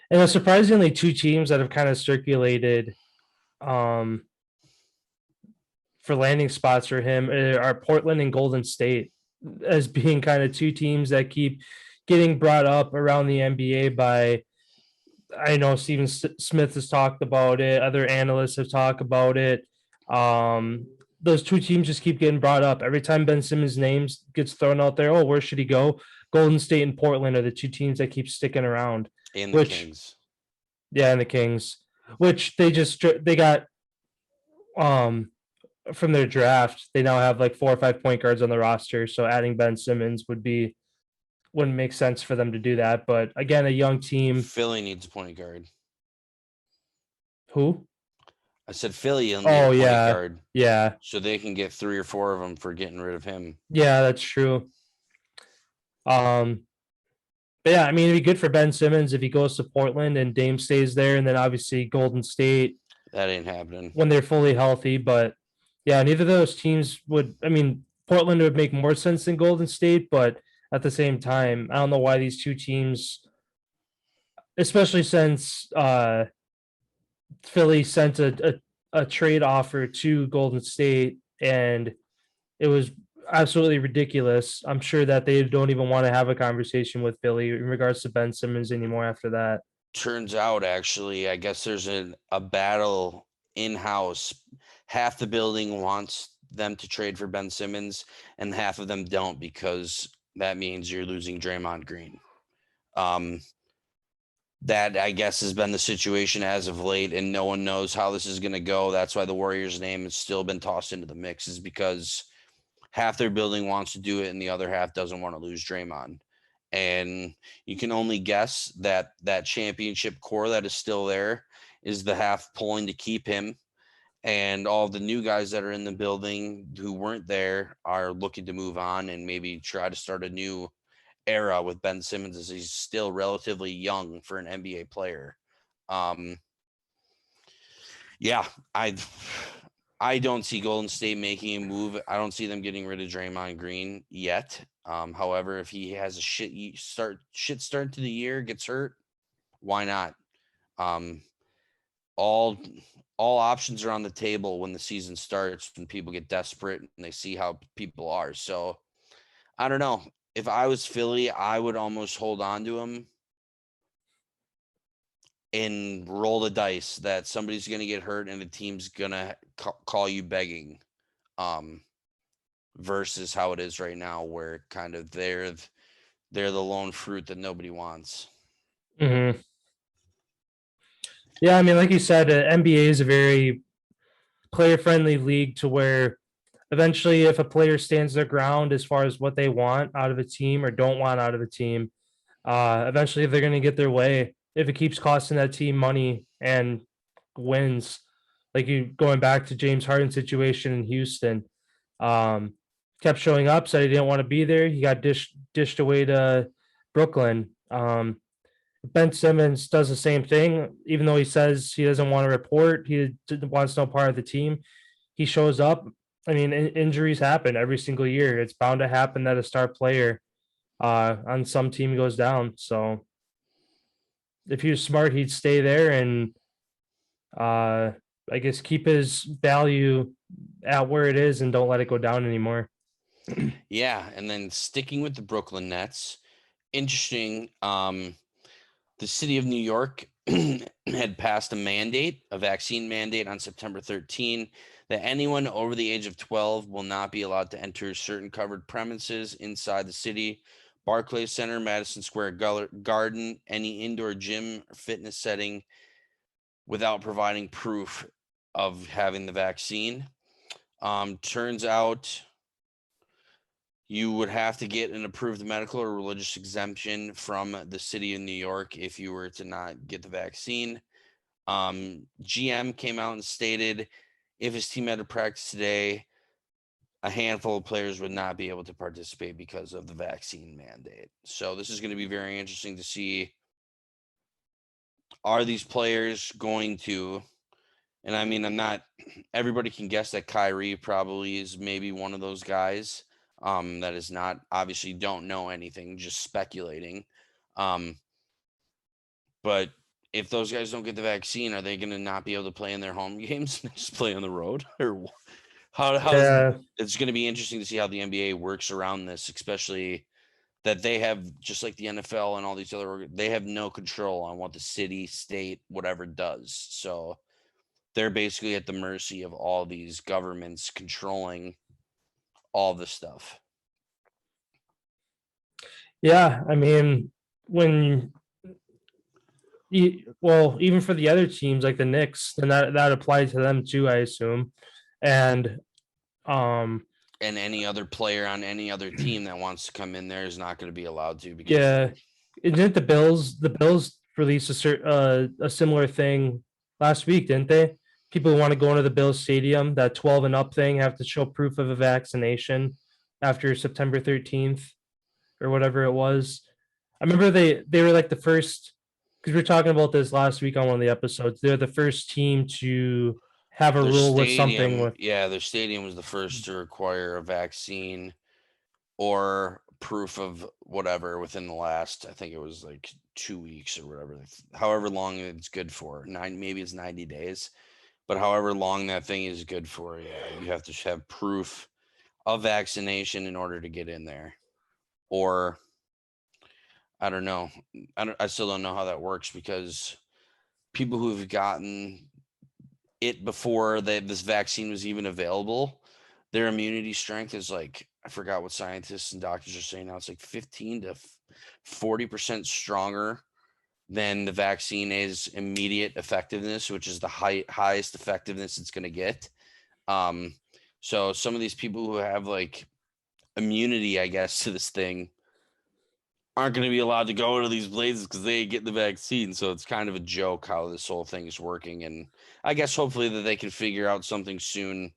E: And surprisingly, two teams that have kind of circulated for landing spots for him are Portland and Golden State as being kind of two teams that keep getting brought up around the NBA by, I know Stephen Smith has talked about it. Other analysts have talked about it. Those two teams just keep getting brought up. Every time Ben Simmons' name gets thrown out there, oh, where should he go? Golden State and Portland are the two teams that keep sticking around.
D: And the Kings.
E: Yeah, and the Kings. Which they got from their draft. They now have like 4 or 5 point guards on the roster. So adding Ben Simmons wouldn't make sense for them to do that. But again, a young team.
D: Philly needs a point guard.
E: Who?
D: I said Philly will need a point guard.
E: Yeah.
D: So they can get 3 or 4 of them for getting rid of him.
E: Yeah, that's true. But yeah, I mean, it'd be good for Ben Simmons if he goes to Portland and Dame stays there, and then obviously Golden State.
D: That ain't happening
E: when they're fully healthy. But yeah, neither of those teams would. I mean, Portland would make more sense than Golden State, but at the same time, I don't know why these two teams, especially since Philly sent a trade offer to Golden State, and it was absolutely ridiculous. I'm sure that they don't even want to have a conversation with Philly in regards to Ben Simmons anymore after that.
D: Turns out, actually, I guess there's a battle in-house. Half the building wants them to trade for Ben Simmons, and half of them don't, because that means you're losing Draymond Green. That, I guess, has been the situation as of late, and no one knows how this is going to go. That's why the Warriors' name has still been tossed into the mix, is because half their building wants to do it and the other half doesn't want to lose Draymond. And you can only guess that that championship core that is still there is the half pulling to keep him. And all the new guys that are in the building who weren't there are looking to move on and maybe try to start a new era with Ben Simmons, as he's still relatively young for an NBA player. Yeah, I don't see Golden State making a move. I don't see them getting rid of Draymond Green yet. However, if he has a shit start to the year, gets hurt, why not? All options are on the table when the season starts, when people get desperate and they see how people are. So I don't know. If I was Philly, I would almost hold on to him and roll the dice that somebody's going to get hurt and the team's going to call you begging, versus how it is right now, where kind of they're the lone fruit that nobody wants.
E: Mm-hmm. Yeah, I mean, like you said, NBA is a very player-friendly league, to where eventually if a player stands their ground as far as what they want out of a team or don't want out of a team, eventually they're going to get their way if it keeps costing that team money and wins. Like you going back to James Harden's situation in Houston, kept showing up, said he didn't want to be there. He got dished away to Brooklyn. Ben Simmons does the same thing, even though he says he doesn't want to report. He wants no part of the team. he shows up. I mean, injuries happen every single year. It's bound to happen that a star player on some team goes down. So if he was smart, he'd stay there and I guess keep his value at where it is and don't let it go down anymore.
D: Yeah, and then sticking with the Brooklyn Nets, interesting. The city of New York had passed a vaccine mandate on September 13, that anyone over the age of 12 will not be allowed to enter certain covered premises inside the city. Barclays Center, Madison Square Garden, any indoor gym or fitness setting without providing proof of having the vaccine. Turns out you would have to get an approved medical or religious exemption from the city of New York if you were to not get the vaccine. GM came out and stated if his team had to practice today, a handful of players would not be able to participate because of the vaccine mandate. So this is going to be very interesting to see. Are these players going to, and I mean, everybody can guess that Kyrie probably is maybe one of those guys. That is not, obviously don't know anything, just speculating. But if those guys don't get the vaccine, are they going to not be able to play in their home games and just play on the road? Or it's going to be interesting to see how the NBA works around this, especially that they have, just like the NFL and all these other, they have no control on what the city, state, whatever does. So they're basically at the mercy of all these governments controlling all the stuff.
E: Yeah, I mean, even for the other teams like the Knicks, then that applies to them too, I assume. And
D: any other player on any other team that wants to come in there is not going to be allowed to. Because
E: isn't the Bills? The Bills released a similar thing last week, didn't they? People who want to go into the Bills Stadium, that 12 and up thing, have to show proof of a vaccination after September 13th or whatever it was. I remember they were like the first, because we were talking about this last week on one of the episodes. They're the first team to have a rule with something with.
D: Yeah, their stadium was the first to require a vaccine or proof of whatever within the last, I think it was like 2 weeks or whatever, however long it's good for. Maybe it's 90 days. But however long that thing is good for, yeah, you have to have proof of vaccination in order to get in there. Or I don't know. I still don't know how that works, because people who have gotten it before this vaccine was even available, their immunity strength is like, I forgot what scientists and doctors are saying now. It's like 15 to 40% stronger than the vaccine is immediate effectiveness, which is the highest effectiveness it's going to get. So some of these people who have like immunity, I guess, to this thing aren't going to be allowed to go to these places because they get the vaccine. So it's kind of a joke how this whole thing is working. And I guess hopefully that they can figure out something soon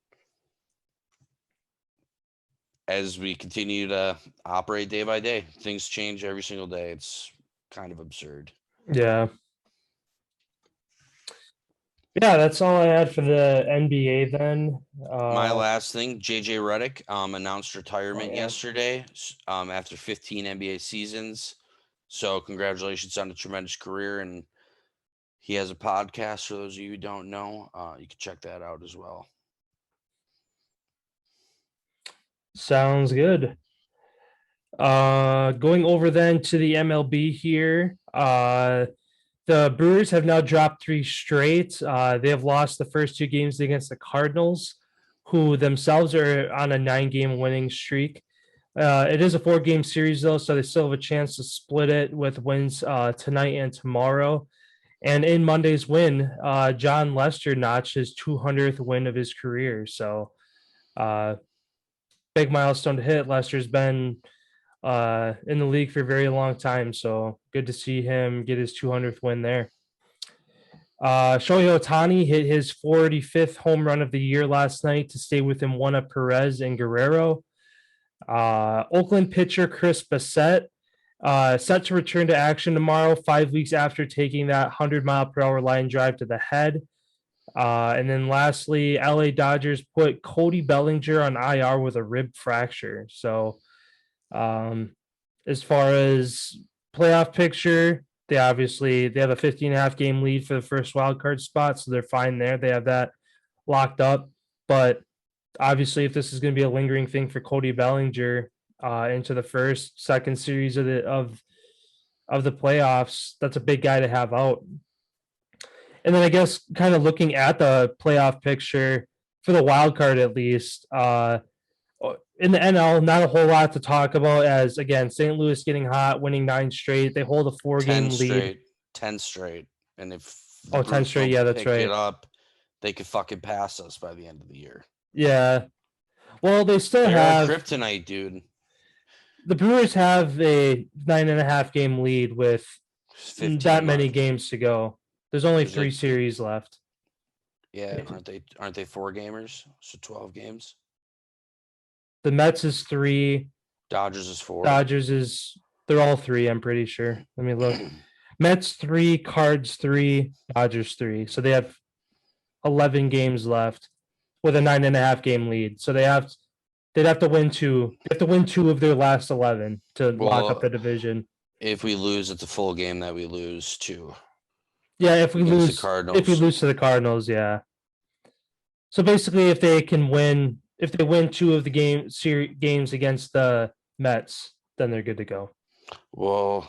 D: as we continue to operate day by day. Things change every single day. It's kind of absurd.
E: Yeah, that's all I had for the NBA then.
D: My last thing, JJ Redick announced retirement yesterday after 15 NBA seasons. So congratulations on a tremendous career. And he has a podcast, for those of you who don't know. You can check that out as well.
E: Sounds good. Going over then to the MLB here. The Brewers have now dropped 3 straight. They have lost the first 2 games against the Cardinals, who themselves are on a 9-game winning streak. It is a 4-game series, though, so they still have a chance to split it with wins tonight and tomorrow. And in Monday's win, John Lester notched his 200th win of his career. So big milestone to hit. Lester's been in the league for a very long time, so good to see him get his 200th win there. Shohei Ohtani hit his 45th home run of the year last night to stay within one of Perez and Guerrero. Oakland pitcher Chris Bassett set to return to action tomorrow, 5 weeks after taking that 100-mile-per-hour line drive to the head. And then lastly, LA Dodgers put Cody Bellinger on IR with a rib fracture. So as far as playoff picture, they have a 15.5 game lead for the first wild card spot, so they're fine there. They have that locked up. But obviously, if this is going to be a lingering thing for Cody Bellinger into the second series of the playoffs, that's a big guy to have out. And then I guess kind of looking at the playoff picture for the wild card, at least in the NL, not a whole lot to talk about. As again, St. Louis getting hot, winning 9 straight. They hold a 4-game lead.
D: 10 straight. And if
E: 10 straight, yeah, that's right.
D: It up, they could fucking pass us by the end of the year.
E: Yeah. Well, they still have
D: kryptonite, dude.
E: The Brewers have a 9.5 game lead with that many games to go. There's only 3 series left.
D: Yeah, aren't they 4 gamers? So 12 games.
E: The Mets is 3.
D: Dodgers is 4.
E: They're all 3, I'm pretty sure. Let me look. Mets 3, Cards 3, Dodgers 3. So they have 11 games left with a 9.5 game lead. So they'd have to win 2. They have to win 2 of their last 11 to lock up the division.
D: If we lose, it's a full game that we lose too.
E: Yeah, if we lose to the Cardinals, yeah. So basically, if they win 2 of the games against the Mets, then they're good to go.
D: Well,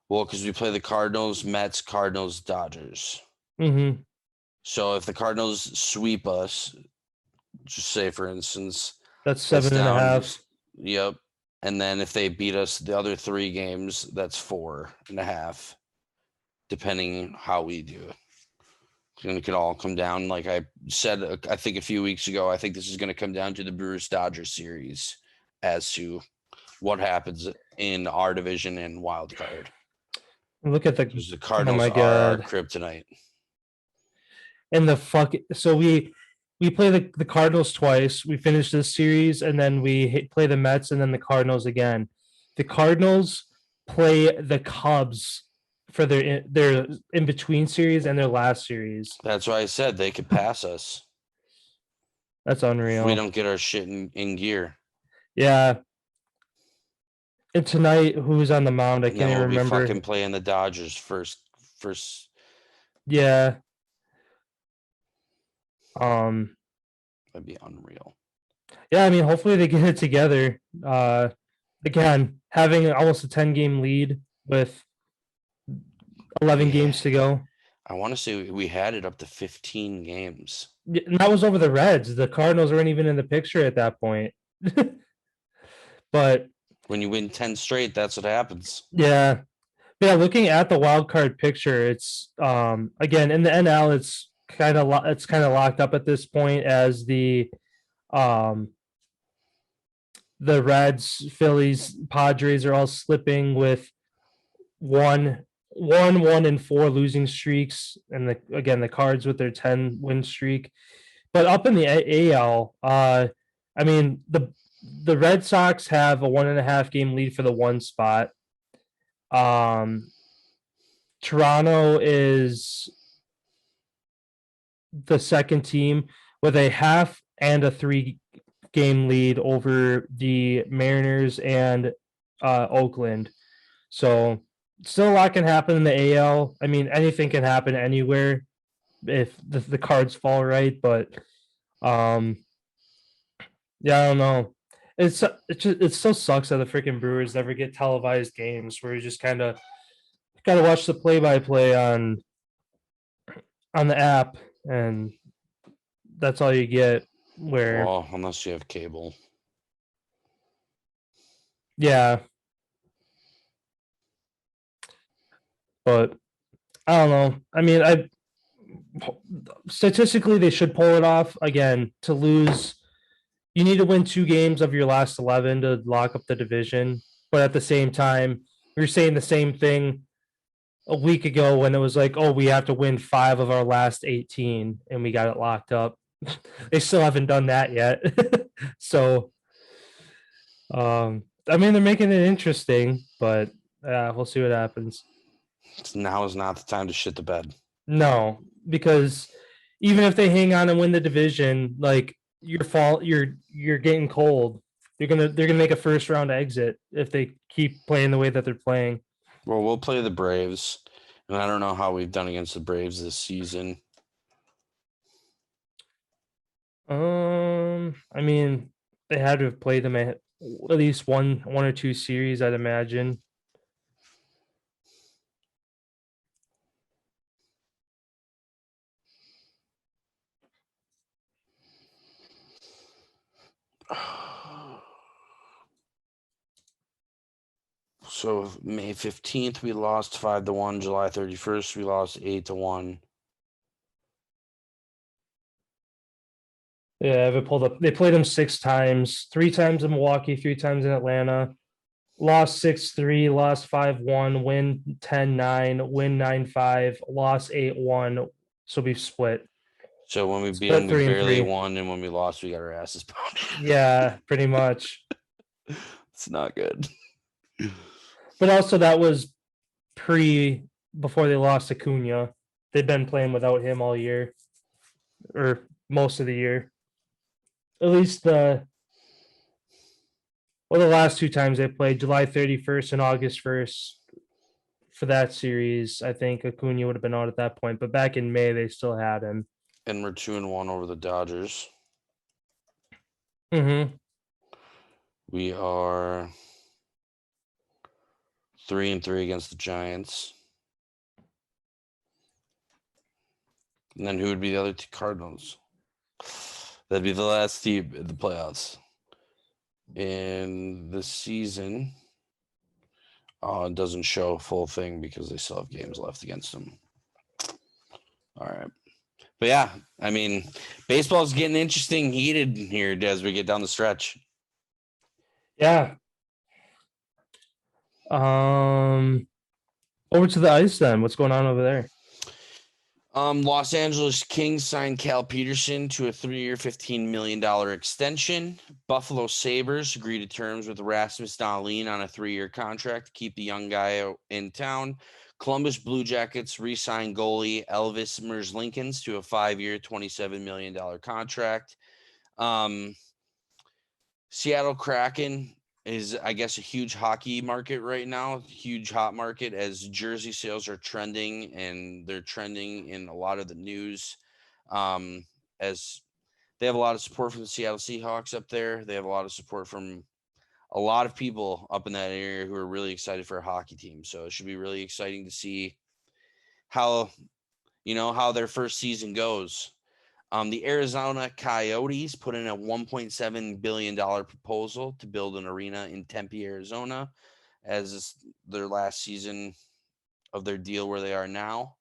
D: because we play the Cardinals, Mets, Cardinals, Dodgers.
E: Mm-hmm.
D: So if the Cardinals sweep us, just say for instance,
E: that's 7.5.
D: Yep. And then if they beat us the other 3 games, that's 4.5. Depending how we do. And it could all come down, like I said, I think a few weeks ago, I think this is going to come down to the Brewers-Dodgers series as to what happens in our division and wild card.
E: Look at the
D: Cardinals are our kryptonite.
E: And so we play the Cardinals twice. We finish this series, and then we play the Mets, and then the Cardinals again. The Cardinals play the Cubs for their in-between series and their last series.
D: That's why I said they could pass us.
E: That's unreal.
D: If we don't get our shit in gear.
E: Yeah. And tonight, who's on the mound? I can't even remember.
D: Be fucking playing the Dodgers first.
E: Yeah.
D: That'd be unreal.
E: Yeah, I mean, hopefully they get it together. Again, having almost a 10-game lead with 11 games to go.
D: I want to say we had it up to 15 games.
E: Yeah, and that was over the Reds. The Cardinals weren't even in the picture at that point. But
D: when you win 10 straight, that's what happens.
E: Yeah. Yeah, looking at the wild card picture, it's again in the NL, it's kind of locked up at this point as the Reds, Phillies, Padres are all slipping with 1-1-4 losing streaks, and the Cards with their 10 win streak. But up in the AL, I mean the Red Sox have a 1.5 game lead for the 1 spot. Toronto is the second team with a half and a 3 game lead over the Mariners and Oakland. So still a lot can happen in the AL. I mean, anything can happen anywhere if the cards fall right, but yeah, I don't know. It so sucks that the freaking Brewers never get televised games where you just kind of got to watch the play-by-play on the app, and that's all you get.
D: Well, unless you have cable.
E: Yeah. But I don't know. I mean, statistically they should pull it off. Again, to lose, you need to win 2 games of your last 11 to lock up the division. But at the same time, we were saying the same thing a week ago when it was like, oh, we have to win 5 of our last 18 and we got it locked up. They still haven't done that yet. So, I mean, they're making it interesting, but we'll see what happens.
D: Now is not the time to shit the bed.
E: No, because even if they hang on and win the division, like you're getting cold. They're gonna make a first round exit if they keep playing the way that they're playing.
D: Well, we'll play the Braves, and I don't know how we've done against the Braves this season.
E: I mean, they had to have played them at least one or two series, I'd imagine.
D: So May 15th, we lost 5-1. July 31st, we lost 8-1.
E: Yeah, I have it pulled up. They played them 6 times, 3 times in Milwaukee, 3 times in Atlanta. Lost 6-3, lost 5-1, win 10-9, win 9-5, lost 8-1. So we've split.
D: So when we beat
E: Split
D: them, we
E: 3 and
D: barely
E: 3.
D: won, and when we lost, we got our asses pounded.
E: Yeah, pretty much.
D: It's not good.
E: But also that was before they lost Acuna. They've been playing without him all year, or most of the year. At least the last 2 times they played, July 31st and August 1st. For that series, I think Acuna would have been out at that point. But back in May, they still had him.
D: And we're 2-1 over the Dodgers.
E: Mm-hmm.
D: We are 3-3 against the Giants. And then who would be the other two? Cardinals. That'd be the last team in the playoffs. In the season, it doesn't show a full thing because they still have games left against them. All right. But yeah, I mean, baseball's getting interesting, heated here as we get down the stretch.
E: Yeah. Over to the ice then. What's going on over there?
D: Los Angeles Kings signed Cal Peterson to a 3-year, $15 million extension. Buffalo Sabres agreed to terms with Rasmus Dahlin on a 3-year contract to keep the young guy in town. Columbus Blue Jackets re-signed goalie Elvis Merzlikins to a 5-year, $27 million contract. Seattle Kraken is, I guess, a huge hockey market right now, huge hot market as jersey sales are trending, and they're trending in a lot of the news as they have a lot of support from the Seattle Seahawks up there. They have a lot of support from a lot of people up in that area who are really excited for a hockey team. So it should be really exciting to see how their first season goes. The Arizona Coyotes put in a $1.7 billion proposal to build an arena in Tempe, Arizona, as their last season of their deal where they are now.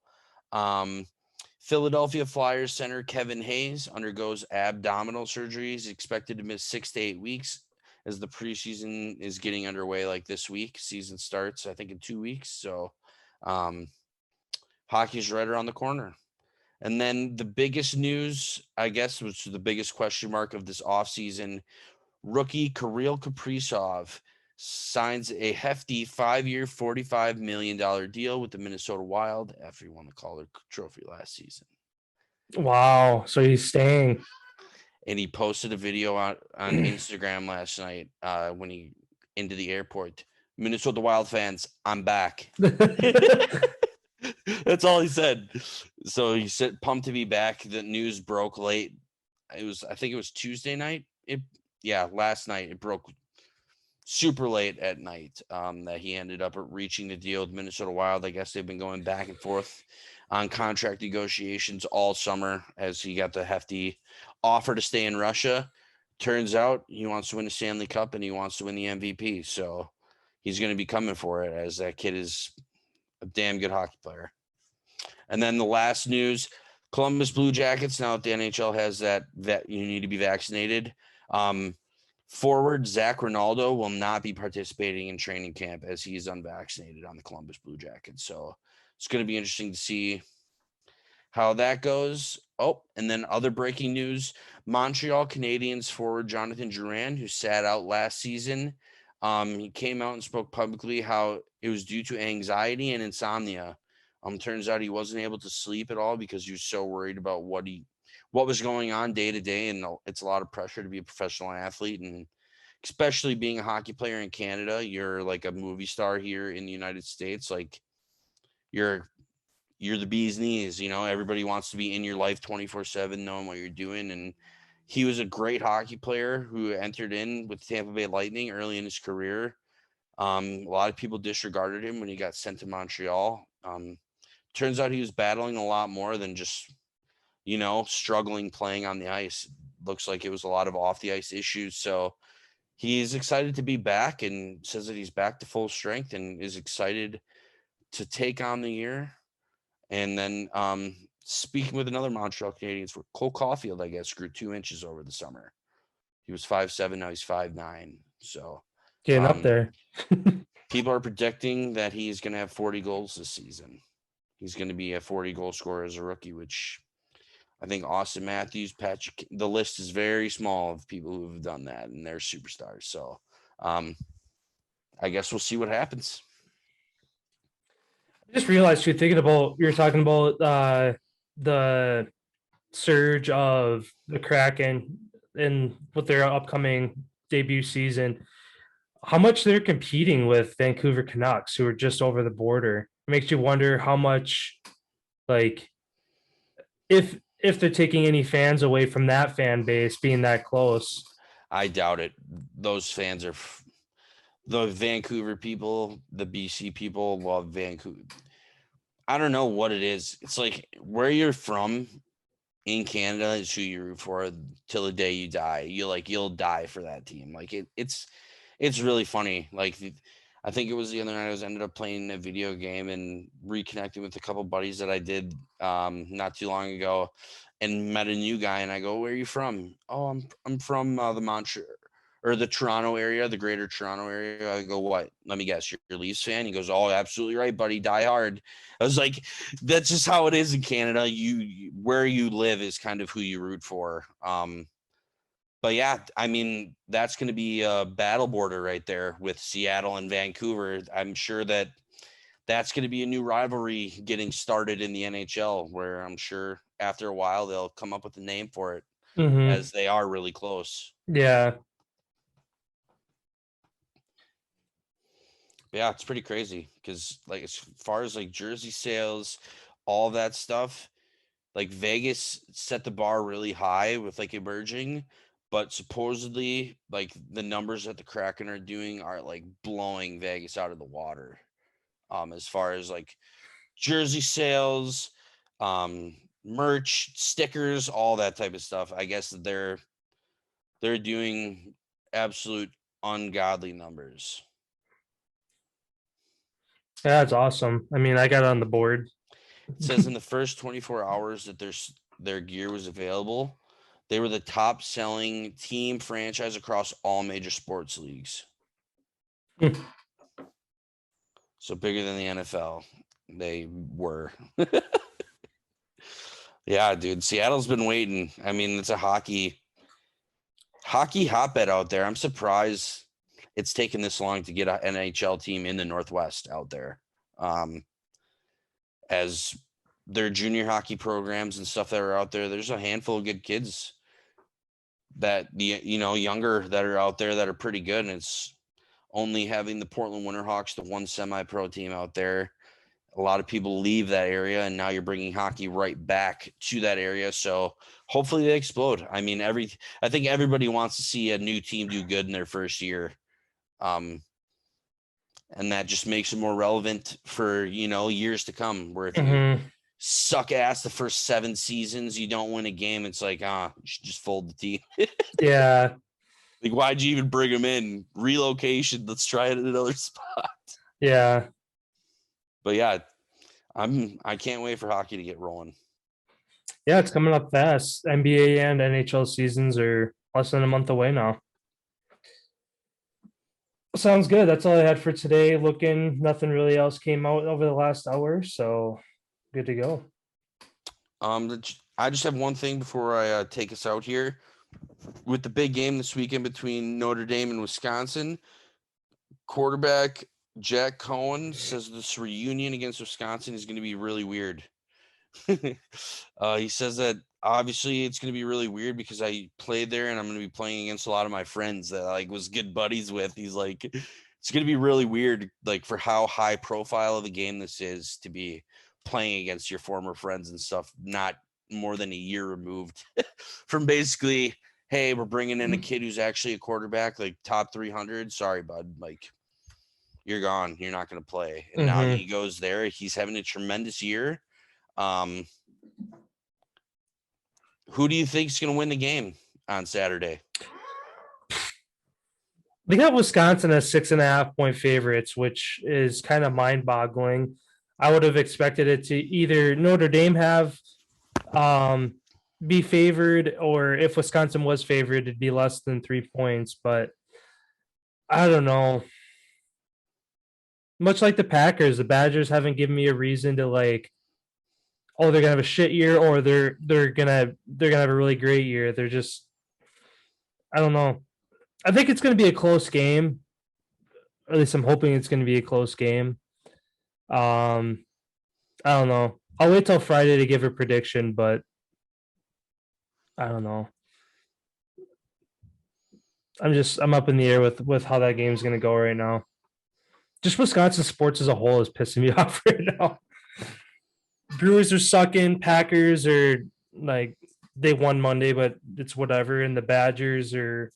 D: Philadelphia Flyers center Kevin Hayes undergoes abdominal surgery. He's expected to miss 6 to 8 weeks as the preseason is getting underway like this week. Season starts, I think, in 2 weeks. So hockey's right around the corner. And then the biggest news, I guess, which is the biggest question mark of this offseason, rookie Kirill Kaprizov signs a hefty 5-year, $45 million deal with the Minnesota Wild after he won the Calder Trophy last season.
E: Wow. So he's staying.
D: And he posted a video on Instagram last night when he into the airport. Minnesota Wild fans, I'm back. That's all he said. So he said, pumped to be back. The news broke late. I think it was Tuesday night. Last night. It broke super late at night that he ended up reaching the deal with Minnesota Wild. I guess they've been going back and forth on contract negotiations all summer as he got the hefty offer to stay in Russia. Turns out he wants to win the Stanley Cup and he wants to win the MVP. So he's going to be coming for it, as that kid is a damn good hockey player. And then the last news, Columbus Blue Jackets, now that the NHL has that you need to be vaccinated, forward Zach Ronaldo will not be participating in training camp as he's unvaccinated on the Columbus Blue Jackets. So it's going to be interesting to see how that goes. Oh, and then other breaking news, Montreal Canadiens forward Jonathan Drouin, who sat out last season, he came out and spoke publicly how it was due to anxiety and insomnia Turns out he wasn't able to sleep at all because he was so worried about what was going on day to day. And it's a lot of pressure to be a professional athlete. And especially being a hockey player in Canada, you're like a movie star here in the United States. Like you're the bee's knees, everybody wants to be in your life 24/7, knowing what you're doing. And he was a great hockey player who entered in with Tampa Bay Lightning early in his career. A lot of people disregarded him when he got sent to Montreal. Turns out he was battling a lot more than just, struggling playing on the ice. Looks like it was a lot of off the ice issues. So he's excited to be back and says that he's back to full strength and is excited to take on the year. And then speaking with another Montreal Canadiens, for Cole Caulfield, I guess, grew 2 inches over the summer. He was 5'7", now he's 5'9". So
E: getting up there.
D: People are predicting that he's going to have 40 goals this season. He's going to be a 40 goal scorer as a rookie, which I think Austin Matthews, Patrick, the list is very small of people who have done that, and they're superstars. So I guess we'll see what happens.
E: I just realized too, thinking about, you were talking about the surge of the Kraken and with their upcoming debut season, how much they're competing with Vancouver Canucks, who are just over the border. It makes you wonder how much, like, if they're taking any fans away from that fan base being that close.
D: I doubt it. Those fans are the Vancouver people, the BC people love Vancouver. I don't know what it is. It's like where you're from in Canada is who you root for till the day you die. You'll die for that team. Like it's really funny. Like I think it was the other night I ended up playing a video game and reconnecting with a couple buddies that I did not too long ago, and met a new guy. And I go, "Where are you from?" "Oh, I'm from the Montreal or the Toronto area, the greater Toronto area." I go, "What? Let me guess, you're a Leafs fan?" He goes, "Oh, absolutely right, buddy. Die hard." I was like, "That's just how it is in Canada. You where you live is kind of who you root for." But yeah, I mean, that's going to be a battle border right there with Seattle and Vancouver. I'm sure that's going to be a new rivalry getting started in the NHL, where I'm sure after a while they'll come up with a name for it, as they are really close.
E: Yeah.
D: But yeah, it's pretty crazy because, like, as far as like jersey sales, all that stuff, like Vegas set the bar really high with like emerging, but supposedly like the numbers that the Kraken are doing are like blowing Vegas out of the water. As far as like jersey sales, merch, stickers, all that type of stuff. I guess that they're doing absolute ungodly numbers.
E: Yeah, that's awesome. I mean, I got it on the board.
D: It says in the first 24 hours that their gear was available, they were the top selling team franchise across all major sports leagues. So bigger than the NFL. They were. Yeah, dude. Seattle's been waiting. I mean, it's a hockey hotbed out there. I'm surprised it's taken this long to get an NHL team in the Northwest out there. As their junior hockey programs and stuff that are out there, there's a handful of good kids that younger that are out there that are pretty good. And it's only having the Portland Winterhawks, the one semi-pro team out there. A lot of people leave that area, and now you're bringing hockey right back to that area. So hopefully they explode. I mean, I think everybody wants to see a new team do good in their first year. And that just makes it more relevant for, years to come, where if you suck ass the first 7 seasons, you don't win a game. It's like, you should just fold the team.
E: Yeah.
D: Like, why'd you even bring them in? Relocation. Let's try it at another spot.
E: Yeah.
D: But yeah, I can't wait for hockey to get rolling.
E: Yeah, it's coming up fast. NBA and NHL seasons are less than a month away now. Sounds good. That's all I had for today. Nothing really else came out over the last hour, so good to go.
D: I just have one thing before I take us out here. With the big game this weekend between Notre Dame and Wisconsin, quarterback Jack Cohen says this reunion against Wisconsin is going to be really weird. He says that obviously it's going to be really weird because I played there and I'm going to be playing against a lot of my friends that I was good buddies with. He's like, it's going to be really weird, like for how high profile of a game this is to be playing against your former friends and stuff, not more than a year removed from basically, hey, we're bringing in a kid who's actually a quarterback, like top 300. Sorry, bud. Like, you're gone. You're not going to play. And now he goes there. He's having a tremendous year. Who do you think is going to win the game on Saturday?
E: They got Wisconsin as 6.5-point favorites, which is kind of mind-boggling. I would have expected it to either Notre Dame have be favored, or if Wisconsin was favored, it'd be less than 3 points. But I don't know. Much like the Packers, the Badgers haven't given me a reason to like, oh, they're gonna have a shit year, or they're gonna have a really great year. They're just, I don't know. I think it's gonna be a close game. Or at least I'm hoping it's gonna be a close game. I don't know. I'll wait till Friday to give a prediction, but I don't know. I'm up in the air with how that game's gonna go right now. Just Wisconsin sports as a whole is pissing me off right now. Brewers are sucking. Packers are like, they won Monday, but it's whatever. And the Badgers are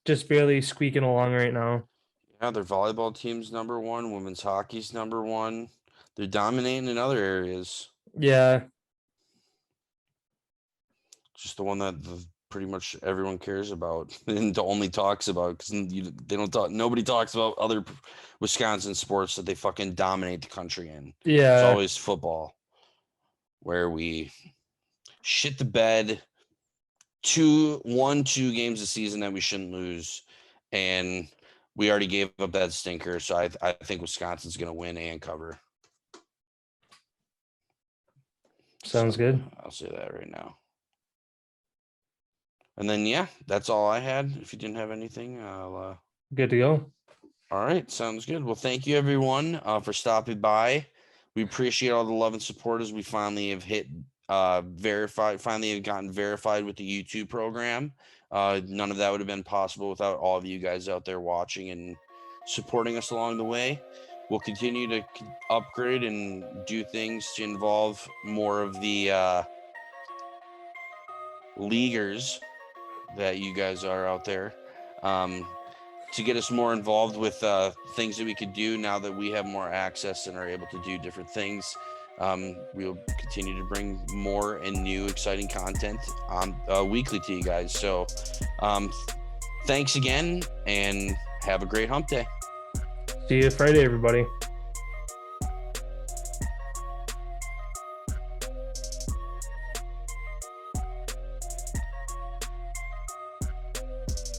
E: just barely squeaking along right now.
D: Yeah, their volleyball team's number one. Women's hockey's number one. They're dominating in other areas.
E: Yeah.
D: Just the one that pretty much everyone cares about and only talks about, because they don't talk. Nobody talks about other Wisconsin sports that they fucking dominate the country in.
E: Yeah.
D: It's always football, where we shit the bed 2 games a season that we shouldn't lose, and we already gave up that stinker. So I think Wisconsin's going to win and cover.
E: Sounds good.
D: I'll say that right now. And then, yeah, that's all I had. If you didn't have anything, I'll...
E: Good to go.
D: All right, sounds good. Well, thank you, everyone, for stopping by. We appreciate all the love and support as we finally have hit finally have gotten verified with the YouTube program. None of that would have been possible without all of you guys out there watching and supporting us along the way. We'll continue to upgrade and do things to involve more of the leaguers that you guys are out there, to get us more involved with things that we could do now that we have more access and are able to do different things. We'll continue to bring more and new exciting content on weekly to you guys. So thanks again, and have a great hump day.
E: See you Friday, everybody.